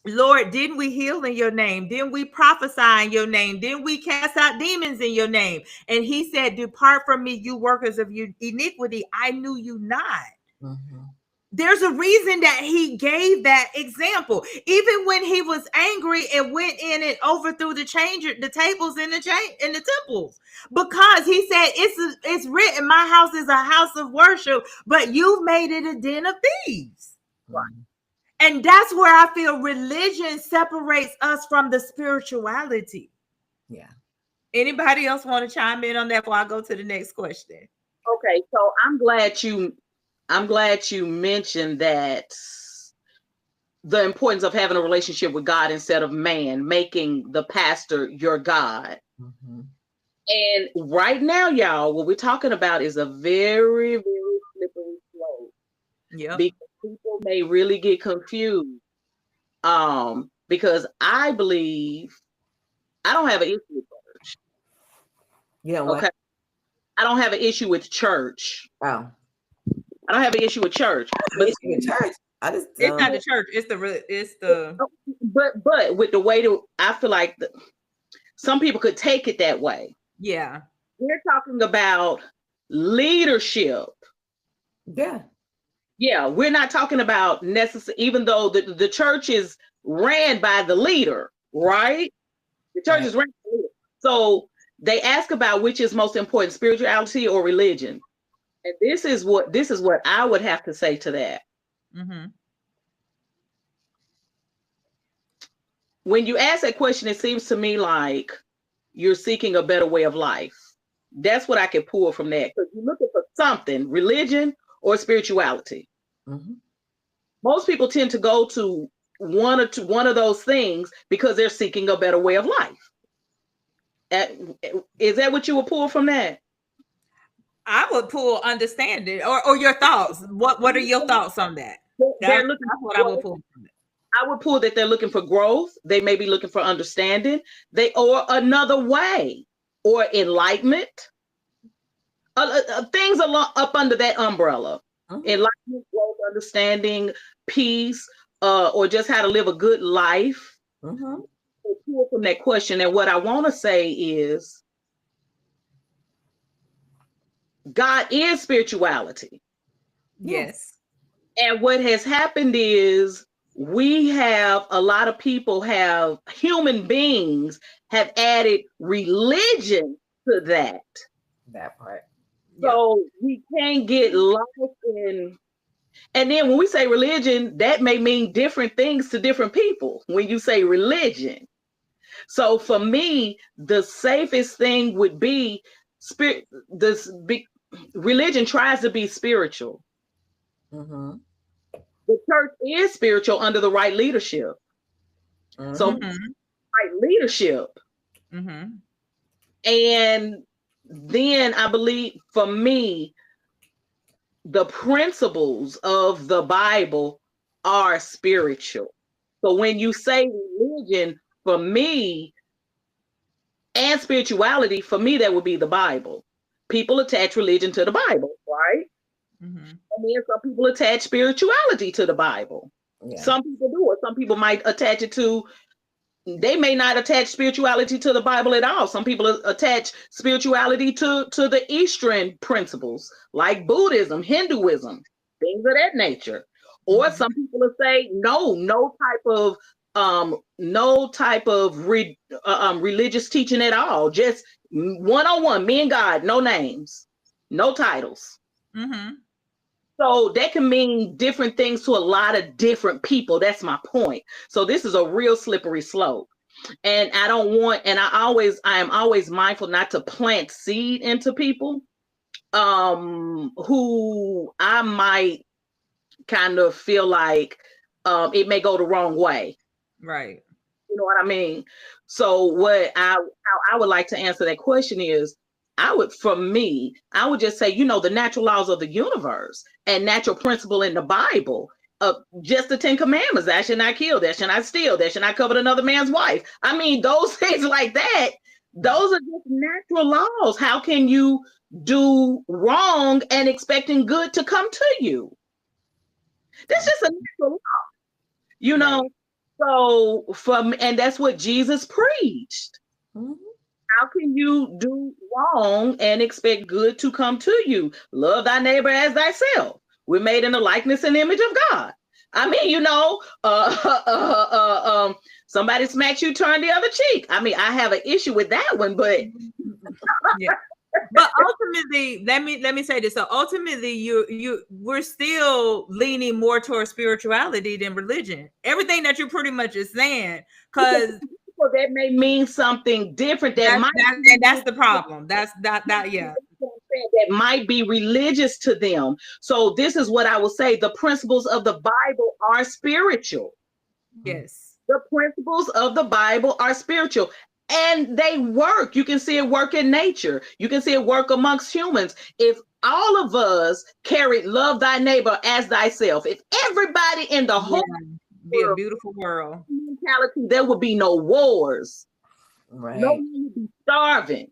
Lord, didn't we heal in your name? Didn't we prophesy in your name? Didn't we cast out demons in your name? And he said, depart from me, you workers of iniquity. I knew you not. Mm-hmm. There's a reason that he gave that example. Even when he was angry and went in and overthrew the tables in the temples, because he said it's written, my house is a house of worship, but you've made it a den of thieves. Right. And that's where I feel religion separates us from the spirituality. Yeah. Anybody else want to chime in on that before I go to the next question? Okay, so I'm glad you mentioned that, the importance of having a relationship with God instead of man, making the pastor your God. Mm-hmm. And right now, y'all, what we're talking about is a very, very slippery slope. Yeah. Because people may really get confused. Because I believe I don't have an issue with church. Yeah. Okay. I don't have an issue with church. Oh. I don't have an issue with church. But it's church. It's not the church. It's the. But with the way I feel like some people could take it that way. Yeah. We're talking about leadership. Yeah. Yeah, we're not talking about necessarily, even though the church is ran by the leader, right? The church is ran by the leader. So they ask about which is most important, spirituality or religion. And this is what I would have to say to that. Mm-hmm. When you ask that question, it seems to me like you're seeking a better way of life. That's what I can pull from that. Because you're looking for something, religion or spirituality. Mm-hmm. Most people tend to go to one of those things because they're seeking a better way of life. Is that what you would pull from that? I would pull understanding or your thoughts. What are your thoughts on that? That's what I would pull from it. I would pull that they're looking for growth. They may be looking for understanding. Or another way, or enlightenment. Things up under that umbrella. Mm-hmm. Enlightenment, growth, understanding, peace, or just how to live a good life. Mm-hmm. Pull from that question. And what I want to say is, God is spirituality. Yes. And what has happened is a lot of people human beings have added religion to that. That part. So we can't get lost in, and then when we say religion, that may mean different things to different people when you say religion. So for me, the safest thing would be religion tries to be spiritual. Mm-hmm. The church is spiritual under the right leadership. Mm-hmm. So right leadership. Mm-hmm. And then I believe, for me, the principles of the Bible are spiritual. So when you say religion, for me, and spirituality, for me, that would be the Bible. People attach religion to the Bible, right? Mm-hmm. And then some people attach spirituality to the Bible. Yeah. Some people do it. Some people might attach it to, they may not attach spirituality to the Bible at all. Some people attach spirituality to the Eastern principles, like Buddhism, Hinduism, things of that nature. Or Mm-hmm. some people will say no type of religious teaching at all. Just one-on-one, me and God, no names, no titles. Mm-hmm. So that can mean different things to a lot of different people. That's my point. So this is a real slippery slope. And I am always mindful not to plant seed into people who I might kind of feel like it may go the wrong way. Right. You know what I mean? So how I would like to answer that question is, I would just say, the natural laws of the universe and natural principle in the Bible, just the 10 Commandments: thou shalt not kill, thou shalt not steal, thou shalt not covet another man's wife. I mean, those things like that, those are just natural laws. How can you do wrong and expecting good to come to you? That's just a natural law, you know. Right. So and that's what Jesus preached. Mhm. How can you do wrong and expect good to come to you? Love thy neighbor as thyself. We're made in the likeness and image of God. I mean, somebody smacks you, turn the other cheek. I mean, I have an issue with that one, but Yeah. But ultimately, let me say this. So ultimately, we're still leaning more towards spirituality than religion. Everything that you're pretty much is saying, because that may mean something different. that's the problem. That's that yeah. That might be religious to them. So this is what I will say: the principles of the Bible are spiritual. Yes. The principles of the Bible are spiritual, and they work. You can see it work in nature. You can see it work amongst humans. If all of us carried love thy neighbor as thyself, if everybody in the Yeah. whole Be a world beautiful world. mentality, there would be no wars. No Right. one would be starving.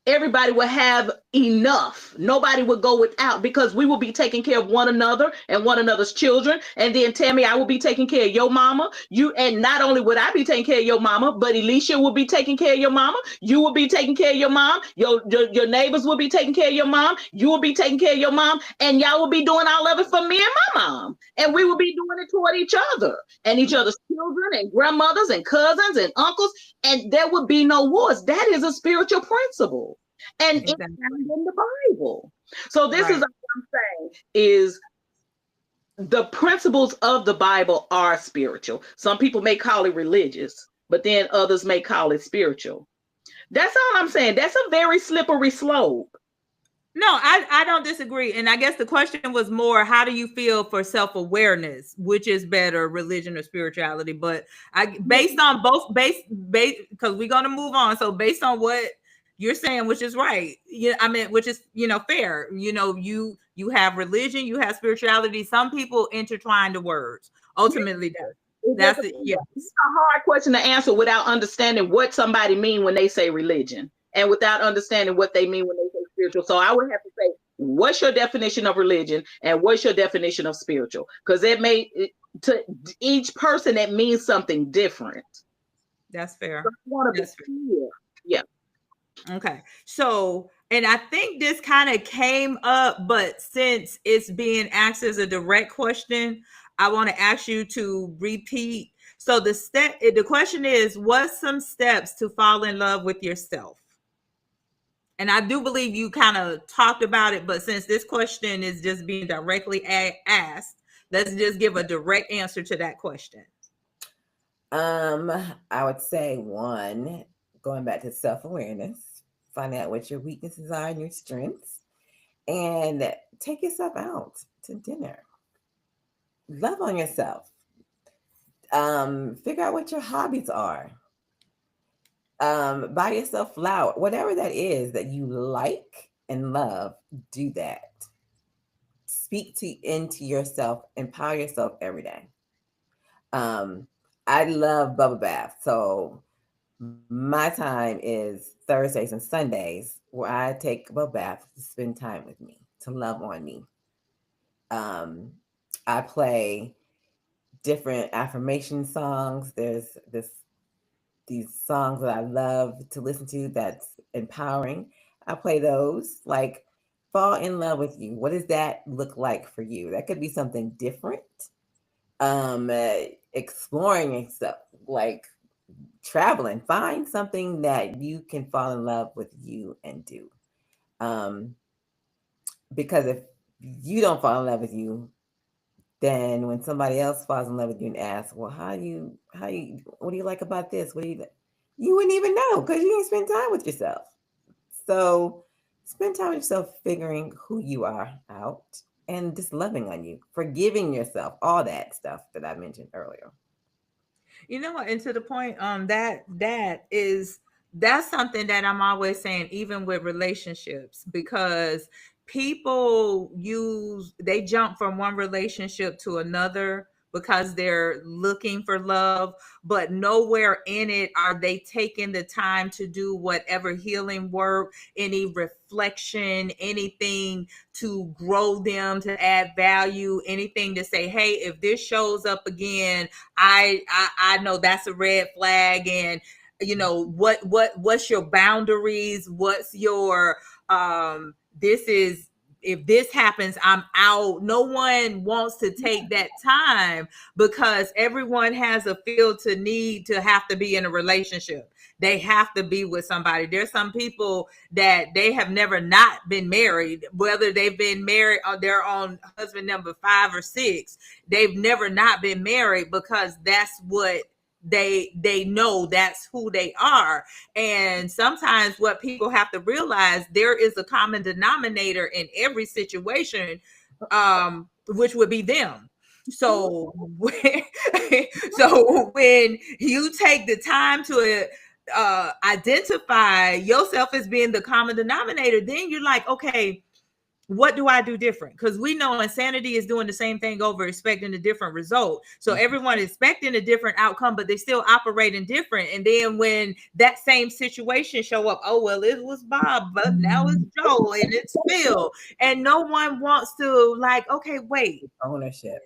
Everybody would have enough. Nobody would go without, because we will be taking care of one another and one another's children. And then, Tammy, I will be taking care of your mama. And not only would I be taking care of your mama, but Alicia will be taking care of your mama. You will be taking care of your mom. Your neighbors will be taking care of your mom. You will be taking care of your mom. And y'all will be doing all of it for me and my mom. And we will be doing it toward each other and each other's children and grandmothers and cousins and uncles. And there would be no wars. That is a spiritual principle. And it's Exactly. found in the Bible. So this is Right. what I'm saying is, the principles of the Bible are spiritual. Some people may call it religious, but then others may call it spiritual. That's all I'm saying. That's a very slippery slope. No, I don't disagree. And I guess the question was more, how do you feel for self-awareness, which is better, religion or spirituality? But based on both, because we're gonna move on. So based on what you're saying, which is right, yeah, I mean, which is fair. You have religion, you have spirituality. Some people intertwine the words. Ultimately, that's it. Yes. It's a hard question to answer without understanding what somebody mean when they say religion, and without understanding what they mean when they say spiritual. So I would have to say, what's your definition of religion and what's your definition of spiritual? Because to each person that means something different. That's So fair. I want to be That's fair. clear. Yeah. Okay. So, and I think this kind of came up, but since it's being asked as a direct question, I want to ask you to repeat. So the question is, what's some steps to fall in love with yourself? And I do believe you kind of talked about it, but since this question is just being directly asked, let's just give a direct answer to that question. Um, I would say one, going back to self-awareness, find out what your weaknesses are and your strengths, and take yourself out to dinner. Love on yourself. Figure out what your hobbies are. Buy yourself flower, whatever that is that you like and love. Do that. speak to into yourself, empower yourself every day. Um, I love bubble bath, so my time is Thursdays and Sundays where I take a bubble bath to spend time with me, to love on me. Um, I play different affirmation songs. There's these songs that I love to listen to that's empowering. I play those like fall in love with you. What does that look like for you? That could be something different. Exploring and stuff like traveling. Find something that you can fall in love with you and do. Um, because if you don't fall in love with you, then when somebody else falls in love with you and asks, well, what do you like about this? You wouldn't even know because you didn't spend time with yourself. So spend time with yourself figuring who you are out and just loving on you, forgiving yourself, all that stuff that I mentioned earlier. You know what? And to the point, that's something that I'm always saying, even with relationships, because they jump from one relationship to another because they're looking for love, but nowhere in it are they taking the time to do whatever healing work, any reflection, anything to grow them, to add value, anything to say, hey, if this shows up again, I know that's a red flag. And what's your boundaries, what's your this is, if this happens, I'm out. No one wants to take that time because everyone has a feel to need to have to be in a relationship. They have to be with somebody. There's some people that they have never not been married, whether they've been married or they're on husband number 5 or 6. They've never not been married because that's what they know, that's who they are. And sometimes what people have to realize, there is a common denominator in every situation, which would be them. So so when you take the time to identify yourself as being the common denominator, then you're like, okay, what do I do different? Because we know insanity is doing the same thing over, expecting a different result. So everyone is expecting a different outcome, but they still operating different. And then when that same situation show up, oh well, it was Bob, but now it's Joe and it's Phil, and no one wants to, like, okay, wait, Ownership.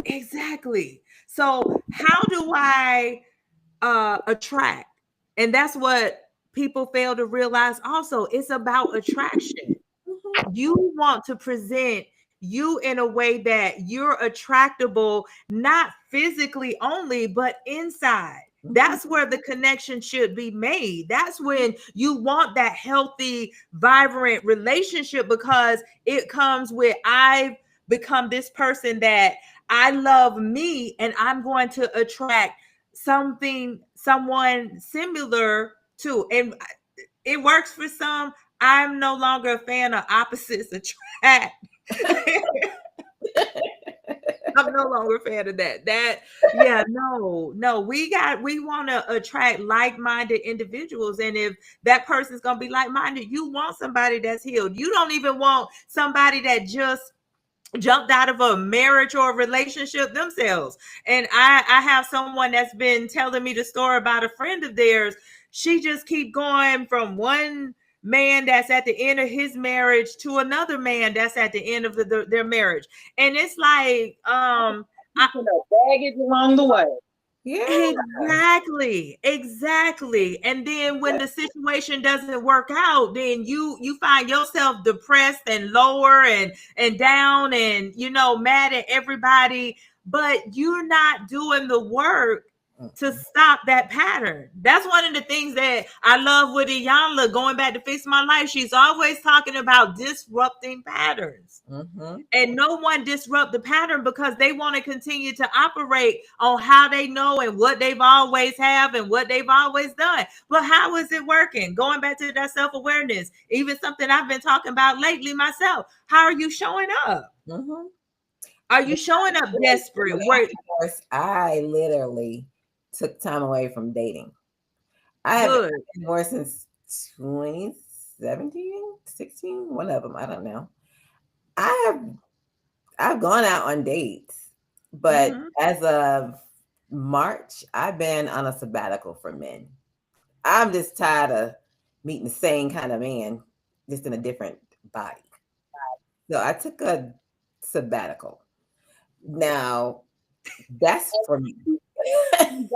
exactly. So how do I attract? And that's what people fail to realize also. It's about attraction. You want to present you in a way that you're attractable, not physically only, but inside. That's where the connection should be made. That's when you want that healthy, vibrant relationship, because it comes with, I've become this person that I love me, and I'm going to attract someone similar to. And it works for some. I'm no longer a fan of opposites attract. I'm no longer a fan of that. Yeah, no. We want to attract like-minded individuals. And if that person's gonna be like-minded, you want somebody that's healed. You don't even want somebody that just jumped out of a marriage or a relationship themselves. And I have someone that's been telling me the story about a friend of theirs. She just keep going from one man that's at the end of his marriage to another man that's at the end of their marriage. And it's like, I, baggage along the way. Yeah. exactly. And then when the situation doesn't work out, then you find yourself depressed and lower and down, and mad at everybody, but you're not doing the work to stop that pattern. That's one of the things that I love with Iyanla, going back to Fix My Life. She's always talking about disrupting patterns. And no one disrupt the pattern because they want to continue to operate on how they know and what they've always have and what they've always done. But how is it working? Going back to that self-awareness, even something I've been talking about lately myself. How are you showing up? Are you showing up desperate? I literally took time away from dating. I haven't Good. been more since 2017, 16, one of them. I don't know. I have I've gone out on dates, but Mhm. as of March, I've been on a sabbatical for men. I'm just tired of meeting the same kind of man, just in a different body. So I took a sabbatical. Now, that's for me. And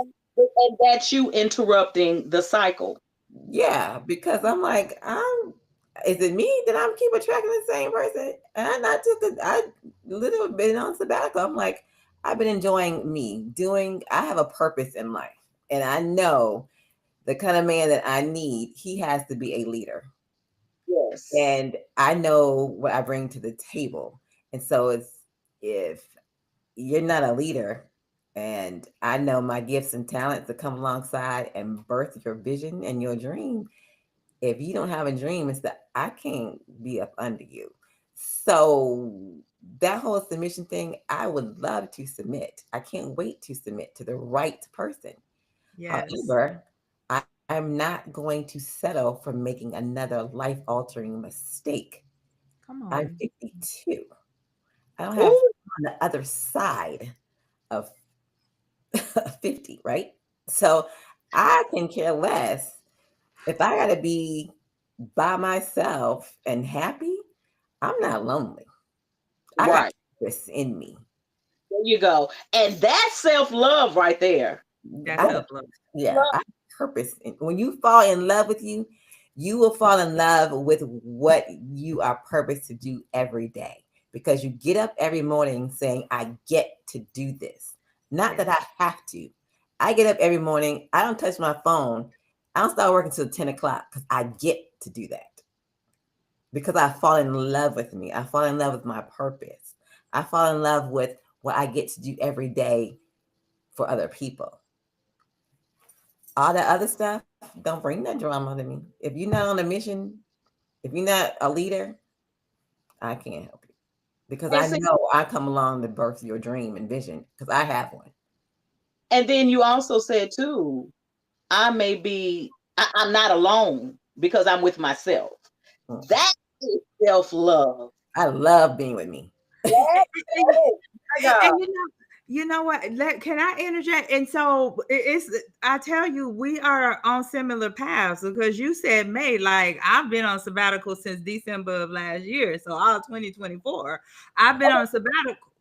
that's you interrupting the cycle. Yeah, because I'm like, is it me that I'm keep attracting the same person? And I little bit on sabbatical. I'm like, I've been enjoying me doing, I have a purpose in life. And I know the kind of man that I need, he has to be a leader. Yes. And I know what I bring to the table. And so it's, if you're not a leader, and I know my gifts and talents to come alongside and birth your vision and your dream. If you don't have a dream, it's that I can't be up under you. So that whole submission thing, I would love to submit. I can't wait to submit to the right person. Yes. However, I'm not going to settle for making another life altering mistake. Come I'm on. 52. I don't have Ooh, on the other side of 50, right? So I can care less if I got to be by myself and happy. I'm not lonely. I got right. this in me. There you go. And that's self-love right there. That's I, self love. yeah, Love. I have purpose. When you fall in love with you will fall in love with what you are purposed to do every day, because you get up every morning saying, I get to do this. Not that Yes. I have to. I get up every morning. I don't touch my phone. I don't start working till 10 o'clock because I get to do that. Because I fall in love with me. I fall in love with my purpose. I fall in love with what I get to do every day for other people. All that other stuff, don't bring that drama to me. If you're not on a mission, if you're not a leader, I can't help you. Because And I see, know I come along to birth your dream and vision, because I have one. and then you also said too, I'm not alone because I'm with myself. Mm. That is self-love. I love being with me. Yes. Oh my God. And you know what? Can I interject? And so it's, I tell you, we are on similar paths, because you said May, like I've been on sabbatical since December of last year. So all 2024, I've been on sabbatical.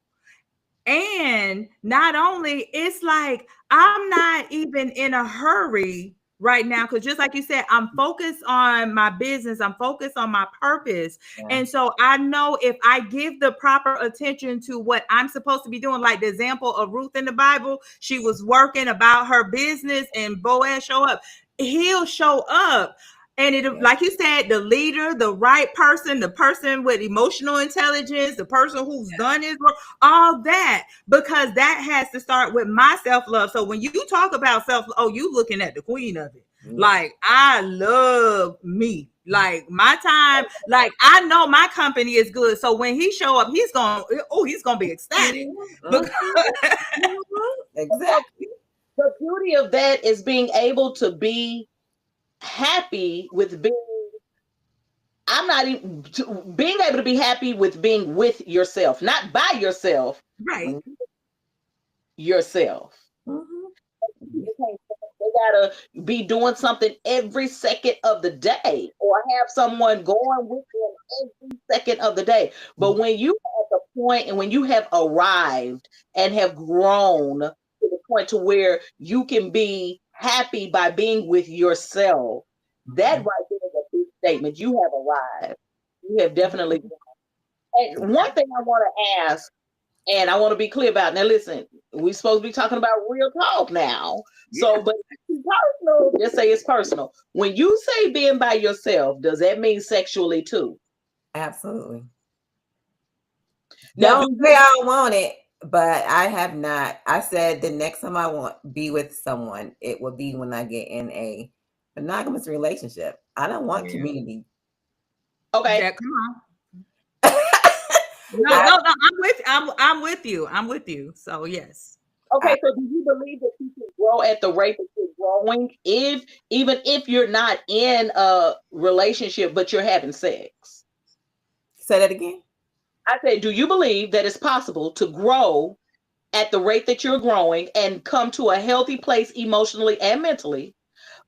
And not only, it's like I'm not even in a hurry right now, because just like you said, I'm focused on my business, I'm focused on my purpose. Yeah. And so I know if I give the proper attention to what I'm supposed to be doing, like the example of Ruth in the Bible, she was working about her business and Boaz show up, he'll show up. And it, Yeah. like you said, the leader, the right person, the person with emotional intelligence, the person who's done his work, all that, because that has to start with my self-love. So when you talk about self, oh, you looking at the queen of it. Yeah. Like I love me. Like my time, like I know my company is good. So when he show up, he's gonna be ecstatic. Mhm. Because Mhm. The, Exactly. the beauty of that is being able to be happy with being I'm not even being able to be happy with being with yourself, not by yourself, right. yourself. Mhm. Yeah. People can't, they gotta be doing something every second of the day or have someone going with them every second of the day. But when you are at the point and when you have arrived and have grown to the point to where you can be happy by being with yourself, that Mhm. right there is a big statement. You have arrived. You have definitely. And one thing I want to ask, and I want to be clear about, now listen, we're supposed to be talking about real talk now. So, Yeah. but it's personal, just say it's personal. When you say being by yourself, does that mean sexually too? Absolutely. Now, Don't do say you, I don't want it, but I have not. I said the next time I want be with someone, it will be when I get in a monogamous relationship. I don't want Yeah. community. okay, That come on. No, I no, no. I'm with you. I'm with you. So yes. I okay, so do you believe that you can grow at the rate that you're growing if, even if you're not in a relationship, but you're having sex? say that again. I said, do you believe that it's possible to grow at the rate that you're growing and come to a healthy place emotionally and mentally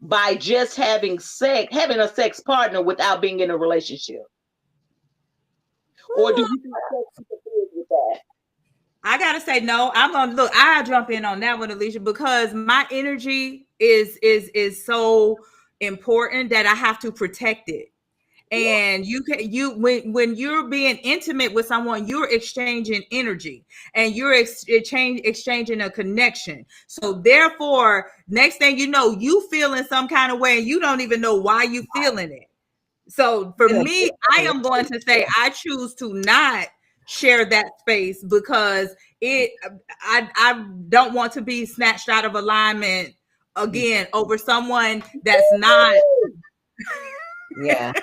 by just having a sex partner without being in a relationship? Or do you think sex interferes with that? I gotta say no. I'm gonna look. I jump in on that one, Alicia, because my energy is so important that I have to protect it. And when you're being intimate with someone, you're exchanging energy, and you're exchanging a connection. So therefore, next thing you know, you feeling some kind of way, and you don't even know why you feeling it. So for Yeah. me, I am going to say I choose to not share that space because I don't want to be snatched out of alignment again over someone that's not. Yeah.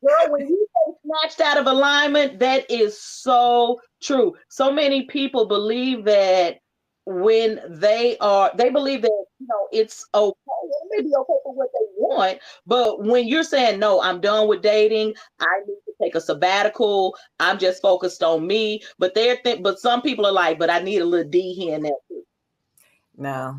Girl, when you say snatched out of alignment, that is so true. So many people believe that they believe that, it's okay. It may be okay for what they want, but when you're saying, no, I'm done with dating, I need to take a sabbatical, I'm just focused on me. But but some people are like, but I need a little D here and there too. No.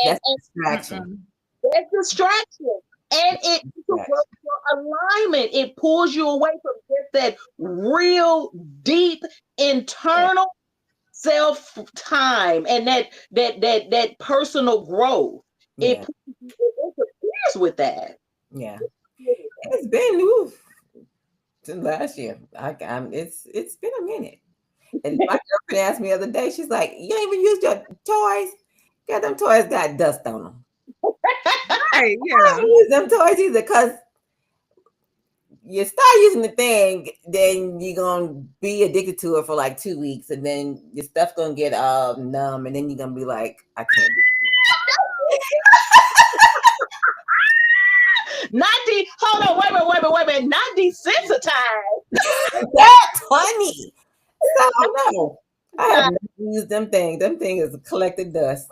And, That's and distraction. There's distraction. And it Distraction. interrupts your alignment. It pulls you away from just that real deep Yeah. internal self time and that personal growth. Yeah. It interferes with that. Yeah. It's been oof, since last year. It's been a minute. And my girlfriend asked me the other day, she's like, "You ain't even used your toys? God, them toys got dust on them." Right, I yeah. don't use them toys either because you start using the thing, then you're gonna be addicted to it for like 2 weeks, and then your stuff's gonna get numb, and then you're gonna be like, "I can't do Hold on, wait a minute, not desensitized. this." That's funny. So no, I have never used them things. Them things is collected dust.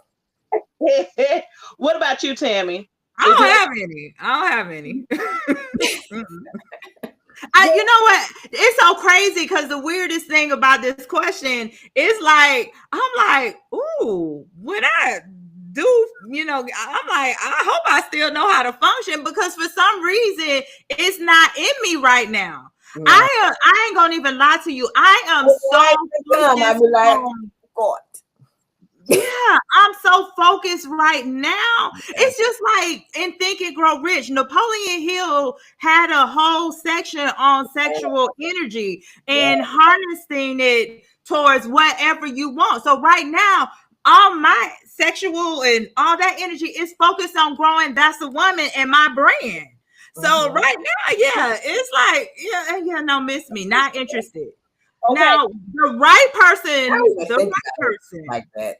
What about you, Tammy? I Is don't it have any. I don't have any. You know what? It's so crazy because the weirdest thing about this question is like, I'm like, ooh, when I do, I'm like, I hope I still know how to function because for some reason it's not in me right now. No. I ain't gonna even lie to you. I am so I be like, God. yeah, I'm so focused right now. It's just like in Think and Grow Rich, Napoleon Hill had a whole section on sexual energy and harnessing it towards whatever you want. So right now, all my sexual and all that energy is focused on growing That's a Woman and my brand. So right now, yeah, it's like, yeah, no, miss me, not interested. okay? Now, the right person Like that.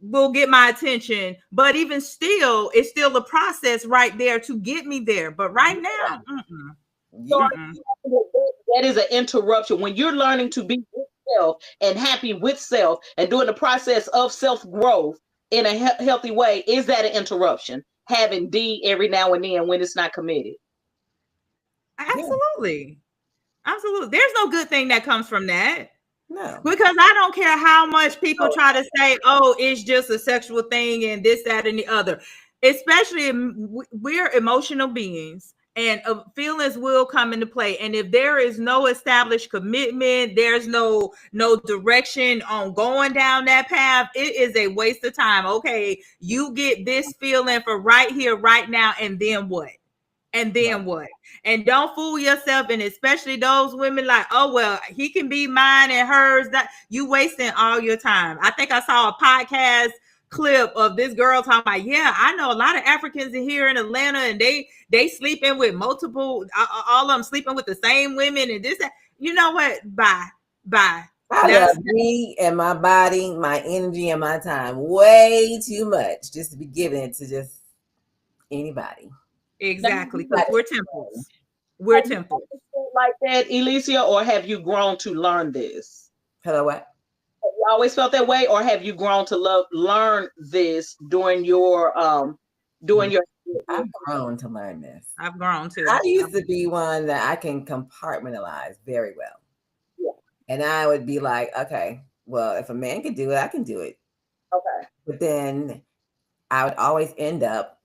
will get my attention, but even still, it's still a process right there to get me there. But right now, So that is an interruption when you're learning to be with self and happy with self and doing the process of self growth in a healthy way. Is that an interruption? Having D every now and then when it's not committed. absolutely, absolutely. There's no good thing that comes from that. No. Because I don't care how much people try to say, oh, it's just a sexual thing and this, that, and the other. Especially we're emotional beings and feelings will come into play. And if there is no established commitment, there's no direction on going down that path, it is a waste of time. Okay, you get this feeling for right here, right now, and then what? And then what? And don't fool yourself, and especially those women like, oh well, he can be mine and hers. That you wasting all your time. I think I saw a podcast clip of this girl talking about, yeah, I know a lot of Africans in here in Atlanta, and they sleeping with multiple, all of them sleeping with the same women, and this, that. You know what? Bye. I love me and my body, my energy, and my time way too much just to be giving it to just anybody. Exactly, because we're temples. We're temples. Like that, Alicia, or have you grown to learn this? Hello, what? Have you always felt that way, or have you grown to learn this during your I've grown to learn this. I've grown to. I used to be one that I can compartmentalize very well. Yeah. And I would be like, okay, well, if a man can do it, I can do it. Okay. But then I would always end up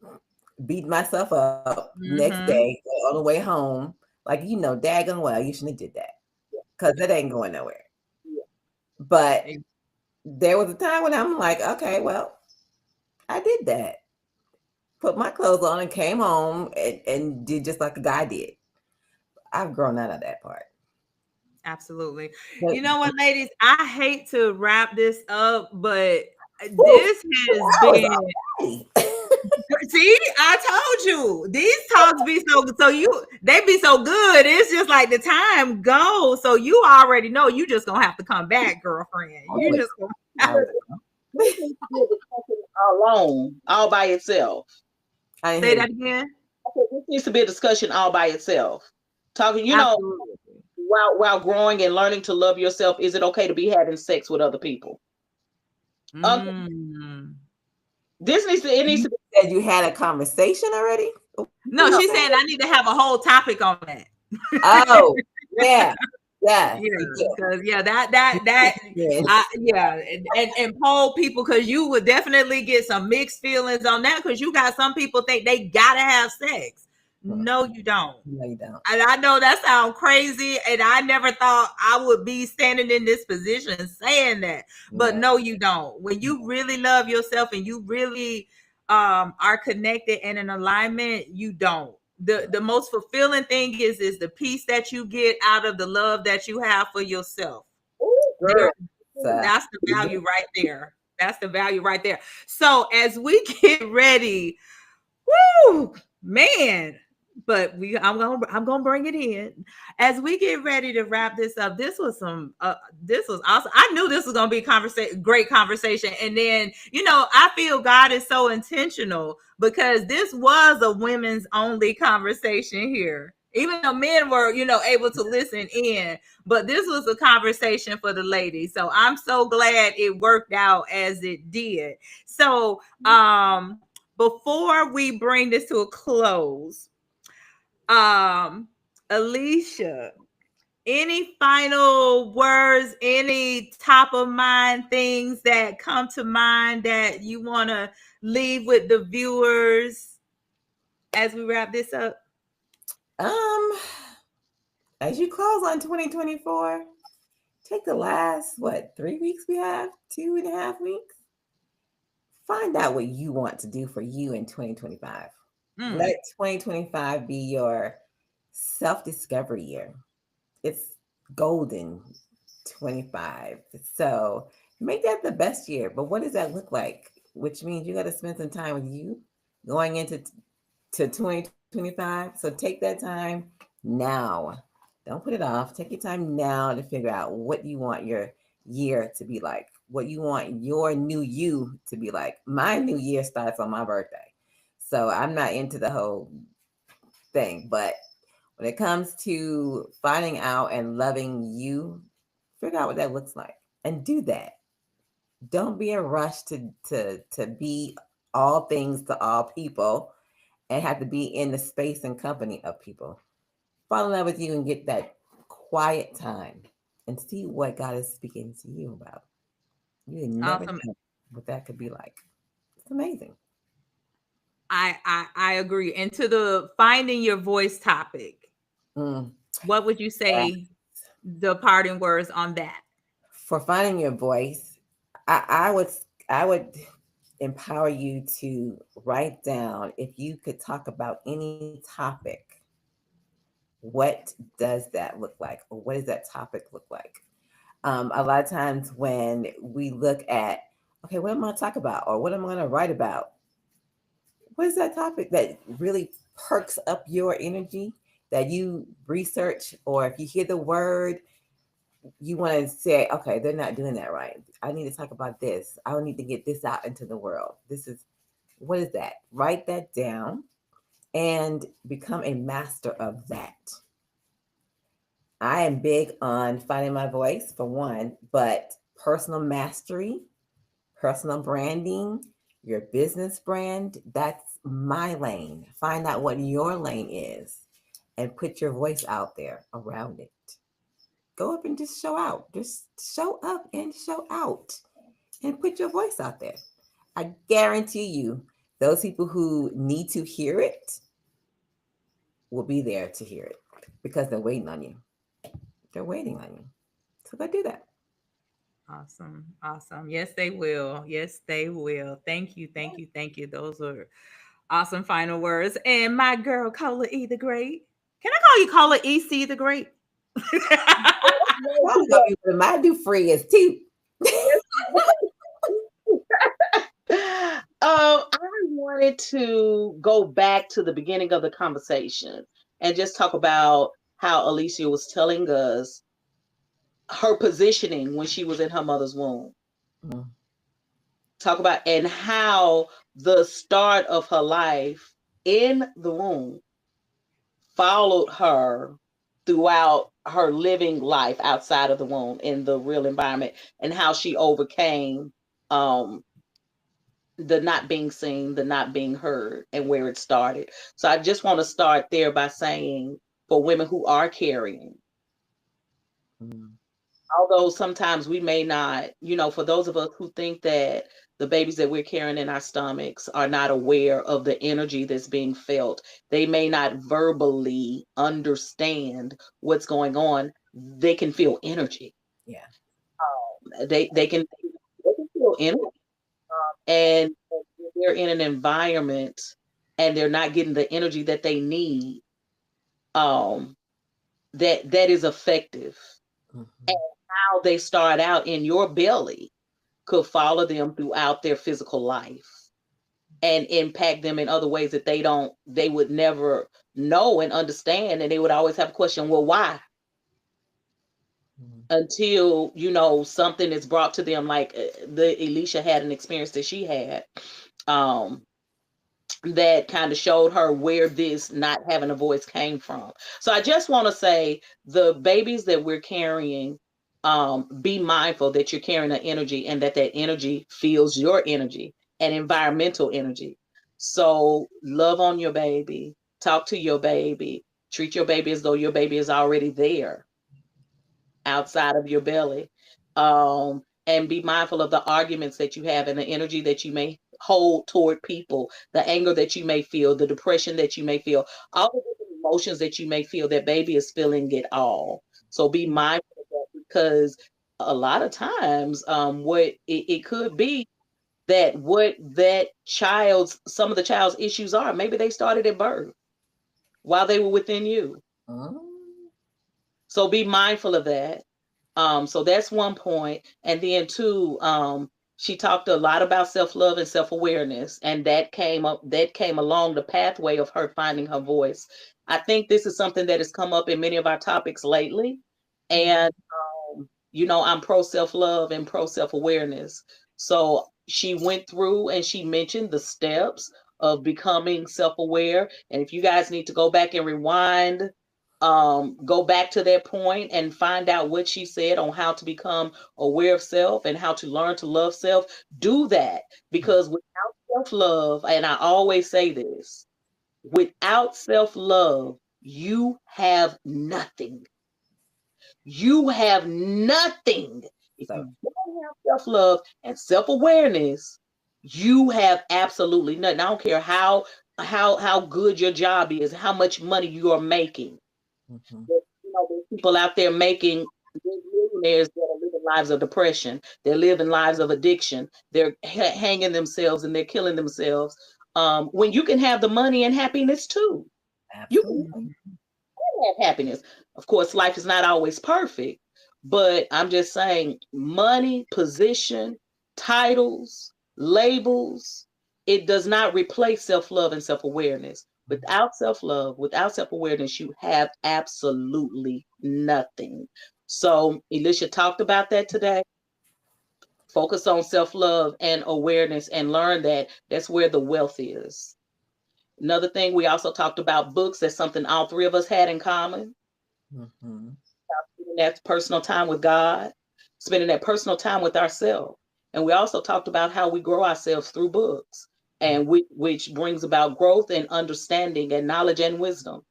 beating myself up next day Mm-hmm. on the way home. Like, daggone well, you shouldn't have did that because that ain't going nowhere. Yeah. But there was a time when I'm like, okay, well, I did that. Put my clothes on and came home and did just like a guy did. I've grown out of that part. Absolutely. But, You know what, ladies? I hate to wrap this up, but whew, this 2 has hours been. already. See, I told you these talks be so they be so good. It's just like the time goes, so you already know you just gonna have to come back, girlfriend. You just gonna I have, will. This needs to be a discussion alone, all by itself. I didn't say hear that you. again. Okay, this needs to be a discussion all by itself. Talking, Absolutely. while growing and learning to love yourself, is it okay to be having sex with other people? Um, Mm. it needs You to be. said you had a conversation already? What No, you she's say? saying I need to have a whole topic on that. Oh, yeah. Yes, Yeah, we do. because that Yeah. yeah, and poll people because you would definitely get some mixed feelings on that because you got some people think they gotta have sex. No, you don't. No, you don't. And I know that sounds crazy, and I never thought I would be standing in this position saying that. But No. no, you don't. When you really love yourself and you really are connected and in alignment, you don't. The most fulfilling thing is the peace that you get out of the love that you have for yourself. Ooh, There, girl. So, that's the value right there. That's the value right there. So as we get ready, woo, man. But I'm gonna bring it in as we get ready to wrap this up. This was awesome. I knew this was gonna be great conversation. And then I feel God is so intentional because this was a women's only conversation here. Even though men were, able to listen in, but this was a conversation for the ladies. So I'm so glad it worked out as it did. So before we bring this to a close, um, Alicia, any final words, any top of mind things that come to mind that you want to leave with the viewers as we wrap this up? um, as you close on 2024, take the last, 3 weeks we have? 2.5 weeks? Find out what you want to do for you in 2025. Mm, Let 2025 be your self-discovery year. It's golden 25. So make that the best year. But what does that look like? Which means you got to spend some time with you going into to 2025. So take that time now. Don't put it off. Take your time now to figure out what you want your year to be like, what you want your new you to be like. My new year starts on my birthday. So I'm not into the whole thing, but when it comes to finding out and loving you, figure out what that looks like and do that. Don't be in a rush to be all things to all people and have to be in the space and company of people. Fall in love with you and get that quiet time and see what God is speaking to you about. You never awesome. know what that could be like. It's amazing. I agree. And to the finding your voice topic, Mm. what would you Yeah. say the parting words on that? For finding your voice, I would empower you to write down if you could talk about any topic, what does that look like, or what does that topic look like? A lot of times when we look at, okay, what am I going to talk about, or what am I going to write about? What is that topic that really perks up your energy that you research, or if you hear the word, you want to say, okay, they're not doing that right. I need to talk about this. I need to get this out into the world. This is what is that? Write that down and become a master of that. I am big on finding my voice for one, but personal mastery, personal branding, your business brand, that's my lane. Find out what your lane is and put your voice out there around it. go up and just show out. Just show up and show out and put your voice out there. I guarantee you, those people who need to hear it will be there to hear it because they're waiting on you. They're waiting on you. So go do that. Awesome. Awesome. Yes, they will. Yes, they will. Thank you. Thank you. Thank you. Those are awesome final words. And my girl, Cola E the Great. Can I call you Cola EC the Great? I'll love you, but I do free as too. I wanted to go back to the beginning of the conversation and just talk about how Alicia was telling us her positioning when she was in her mother's womb. Mm. Talk about and how the start of her life in the womb followed her throughout her living life outside of the womb in the real environment, and how she overcame the not being seen, the not being heard, and where it started. So I just want to start there by saying, for women who are carrying, Mm. although sometimes we may not, for those of us who think that the babies that we're carrying in our stomachs are not aware of the energy that's being felt, they may not verbally understand what's going on. They can feel energy. Yeah. They can feel energy, and they're in an environment and they're not getting the energy that they need, um, that is effective. Mm-hmm. And how they start out in your belly could follow them throughout their physical life and impact them in other ways that they would never know and understand. And they would always have a question, well, why? Mm-hmm. Until, something is brought to them, like the Alicia had an experience that she had, that kind of showed her where this not having a voice came from. So I just want to say, the babies that we're carrying, be mindful that you're carrying an energy, and that energy feels your energy and environmental energy. So love on your baby, talk to your baby, treat your baby as though your baby is already there outside of your belly. And be mindful of the arguments that you have and the energy that you may hold toward people, the anger that you may feel, the depression that you may feel, all the different emotions that you may feel. That baby is feeling it all. So be mindful of that, because a lot of times, what it could be, that what that some of the child's issues are, maybe they started at birth while they were within you. Mm. So be mindful of that. So that's one point. And then two, she talked a lot about self-love and self-awareness, and that came along the pathway of her finding her voice. I think this is something that has come up in many of our topics lately. And I'm pro self-love and pro self-awareness. So she went through and she mentioned the steps of becoming self-aware. And if you guys need to go back and rewind, go back to that point and find out what she said on how to become aware of self and how to learn to love self. Do that, because without self-love, and I always say this, without self-love, you have nothing. You have nothing. If So you don't have self-love and self-awareness, you have absolutely nothing. I don't care how good your job is, how much money you are making. mm-hmm. There's people out there making millionaires that are living lives of depression. They're living lives of addiction. They're hanging themselves and they're killing themselves. When you can have the money and happiness too. You can Absolutely. have happiness. Of course, life is not always perfect, but I'm just saying, money, position, titles, labels, it does not replace self-love and self-awareness. Without self-love, without self-awareness, you have absolutely nothing. So Alicia talked about that today. Focus on self-love and awareness and learn that that's where the wealth is. Another thing, we also talked about books. That's something all three of us had in common. Mm-hmm. Spending that personal time with God, spending that personal time with ourselves. And we also talked about how we grow ourselves through books, and which brings about growth and understanding and knowledge and wisdom.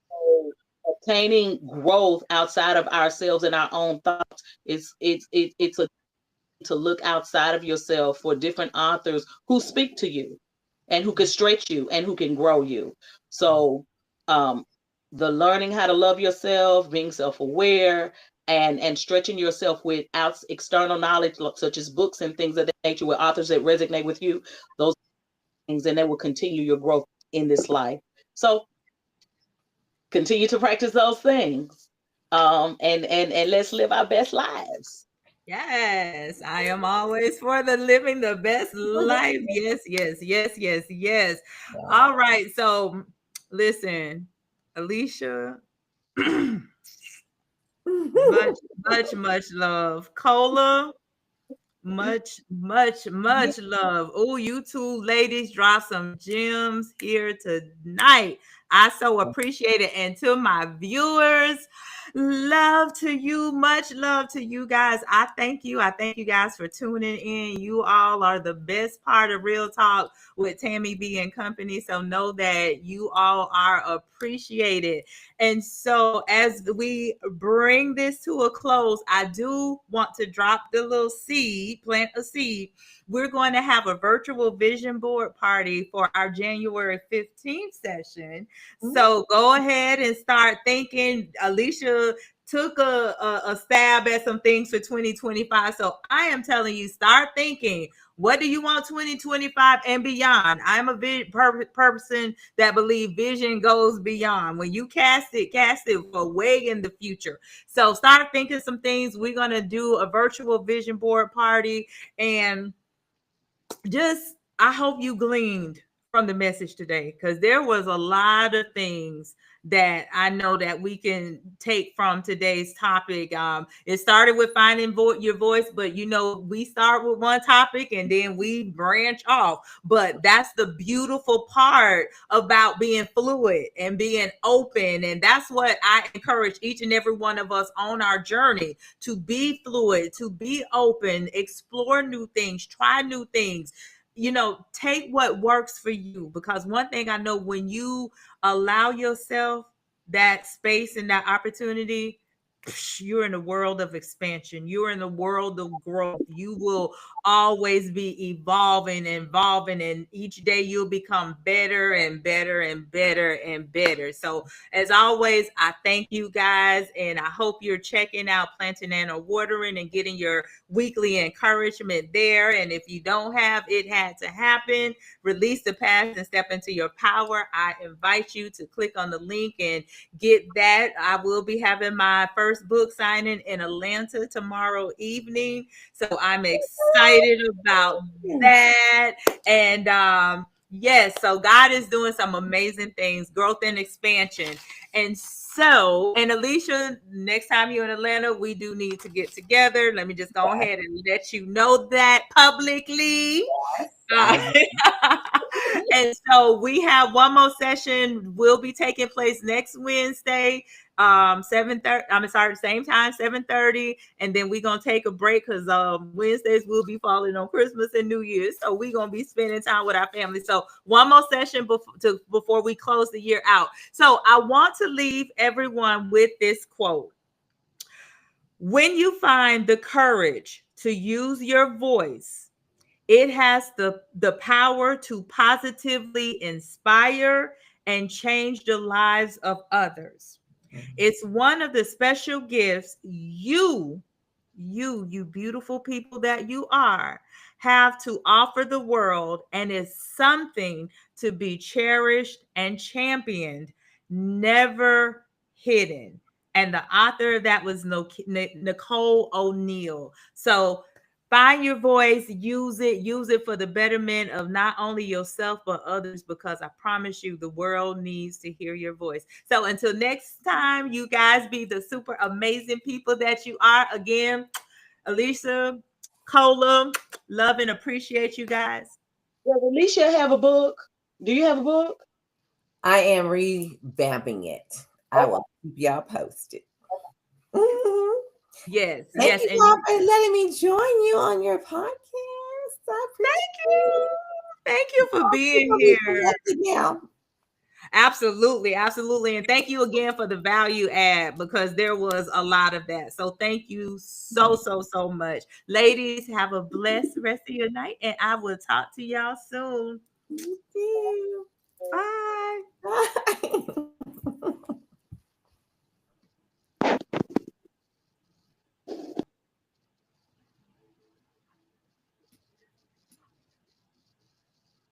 So obtaining growth outside of ourselves and our own thoughts. It's a to look outside of yourself for different authors who speak to you and who can stretch you and who can grow you. So um the learning how to love yourself, being self-aware, and stretching yourself with external knowledge such as books and things of that nature with authors that resonate with you, those things, and that will continue your growth in this life. So continue to practice those things. And let's live our best lives. Yes, I am always for the living the best life. Yes, yes, yes, yes, yes. All right. So listen, Alicia, much love. Cola, much love. Oh, you two ladies drop some gems here tonight. I so appreciate it. And to my viewers, love to you, much love to you guys. I thank you. I thank you guys for tuning in. You all are the best part of Real Talk with Tammi B and Company. So know that you all are appreciated. And so, as we bring this to a close, I do want to drop the little seed, plant a seed. We're going to have a virtual vision board party for our January 15th session. So, go ahead and start thinking. Alicia took a stab at some things for 2025. So, I am telling you, start thinking. What do you want 2025 and beyond? I'm a person that believe vision goes beyond. When you cast it for way in the future. So start thinking some things. We're going to do a virtual vision board party, and just I hope you gleaned from the message today, because there was a lot of things that I know that we can take from today's topic. It started with finding your voice, but we start with one topic and then we branch off. But that's the beautiful part about being fluid and being open, and that's what I encourage each and every one of us on our journey, to be fluid, to be open, explore new things, try new things. Take what works for you, because one thing I know, when you allow yourself that space and that opportunity, you're in a world of expansion. You're in the world of growth. You will always be evolving, and each day you'll become better and better and better and better. So, as always, I thank you guys, and I hope you're checking out Planting and Watering and getting your weekly encouragement there. And if you don't have It Had to Happen, Release the Past and Step into Your Power, I invite you to click on the link and get that. I will be having my first book signing in Atlanta tomorrow evening. So I'm excited about that. And yes, so God is doing some amazing things, growth and expansion. And Alicia, next time you're in Atlanta, we do need to get together. Let me just go ahead and let you know that publicly. And so we have one more session will be taking place next Wednesday, 7:30. I'm sorry, same time, 7:30, and then we're gonna take a break because Wednesdays will be falling on Christmas and New Year's, so we're gonna be spending time with our family. So one more session before we close the year out. So I want to leave everyone with this quote: when you find the courage to use your voice, it has the power to positively inspire and change the lives of others. It's one of the special gifts you beautiful people that you are, have to offer the world, and is something to be cherished and championed, never hidden. And the author of that was Nicole O'Neill. So find your voice, use it for the betterment of not only yourself but others, because I promise you the world needs to hear your voice. So until next time, you guys be the super amazing people that you are. Again, Alicia, Cola, love and appreciate you guys. Does Alicia have a book? Do you have a book? I am revamping it. I will keep y'all posted. Mhm. Yes, Thank yes. you all for letting me join you on your podcast. I appreciate Thank you. Thank you for being here. Now. Absolutely, absolutely. And thank you again for the value add because there was a lot of that. So thank you so much. Ladies, have a blessed rest of your night and I will talk to y'all soon. You too. Bye. Bye.